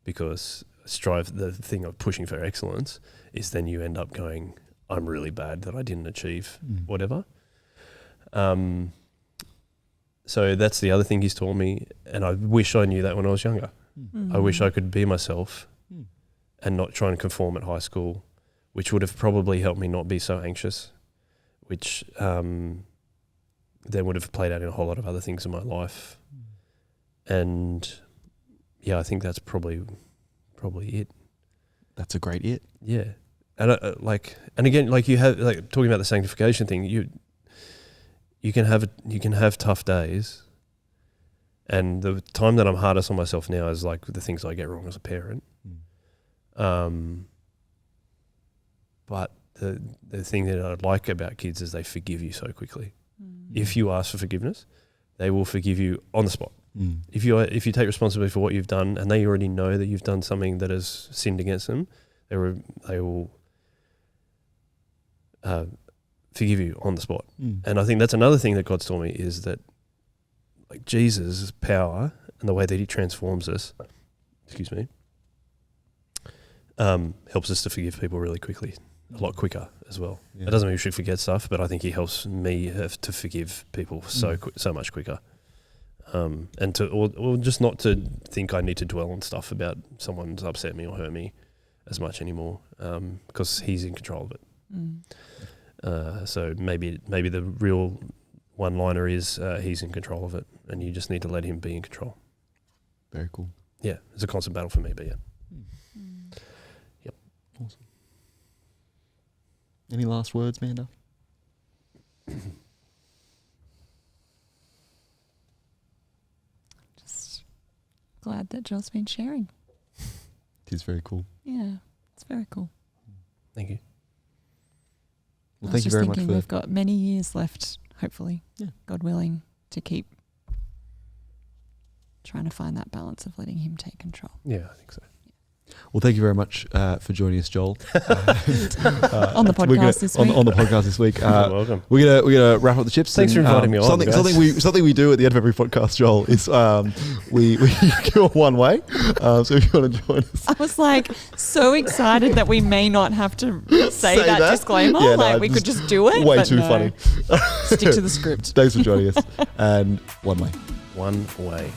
because the thing of pushing for excellence is then you end up going, I'm really bad that I didn't achieve whatever. So that's the other thing He's taught me, and I wish I knew that when I was younger. I wish I could be myself and not try and conform at high school, which would have probably helped me not be so anxious, which then would have played out in a whole lot of other things in my life. And yeah, I think that's probably it. That's a great it. Yeah. And and again, like you have, like talking about the sanctification thing, you can have tough days. And the time that I'm hardest on myself now is like the things I get wrong as a parent. But the thing that I like about kids is they forgive you so quickly. If you ask for forgiveness, they will forgive you on the spot. If you take responsibility for what you've done and they already know that you've done something that has sinned against them, they will forgive you on the spot. And I think that's another thing that God's taught me is that like Jesus' power and the way that He transforms us, helps us to forgive people really quickly, a lot quicker as well. Yeah. It doesn't mean we should forget stuff, but I think He helps me to forgive people so much quicker. And or just not to think I need to dwell on stuff about someone's upset me or hurt me as much anymore, because He's in control of it. So maybe the real one-liner is He's in control of it, and you just need to let Him be in control. Very cool. Yeah, it's a constant battle for me, but yeah. Yep. Awesome. Any last words, Manda? Just glad that Joel's been sharing. It is very cool. Yeah, it's very cool. Thank you. Well, thank you very much for... We've got many years left, hopefully, God willing, to keep trying to find that balance of letting Him take control. Yeah, I think so. Well, thank you very much for joining us, Joel. On the podcast this week. On the podcast this week. You're welcome. We're gonna wrap up the chips. Thanks for inviting me on. Something we do at the end of every podcast, Joel, is we go one way. So if you want to join us, I was like so excited that we may not have to say that disclaimer. Yeah, we could just do it. Way too funny. Stick to the script. Thanks for joining us. And one way. One way.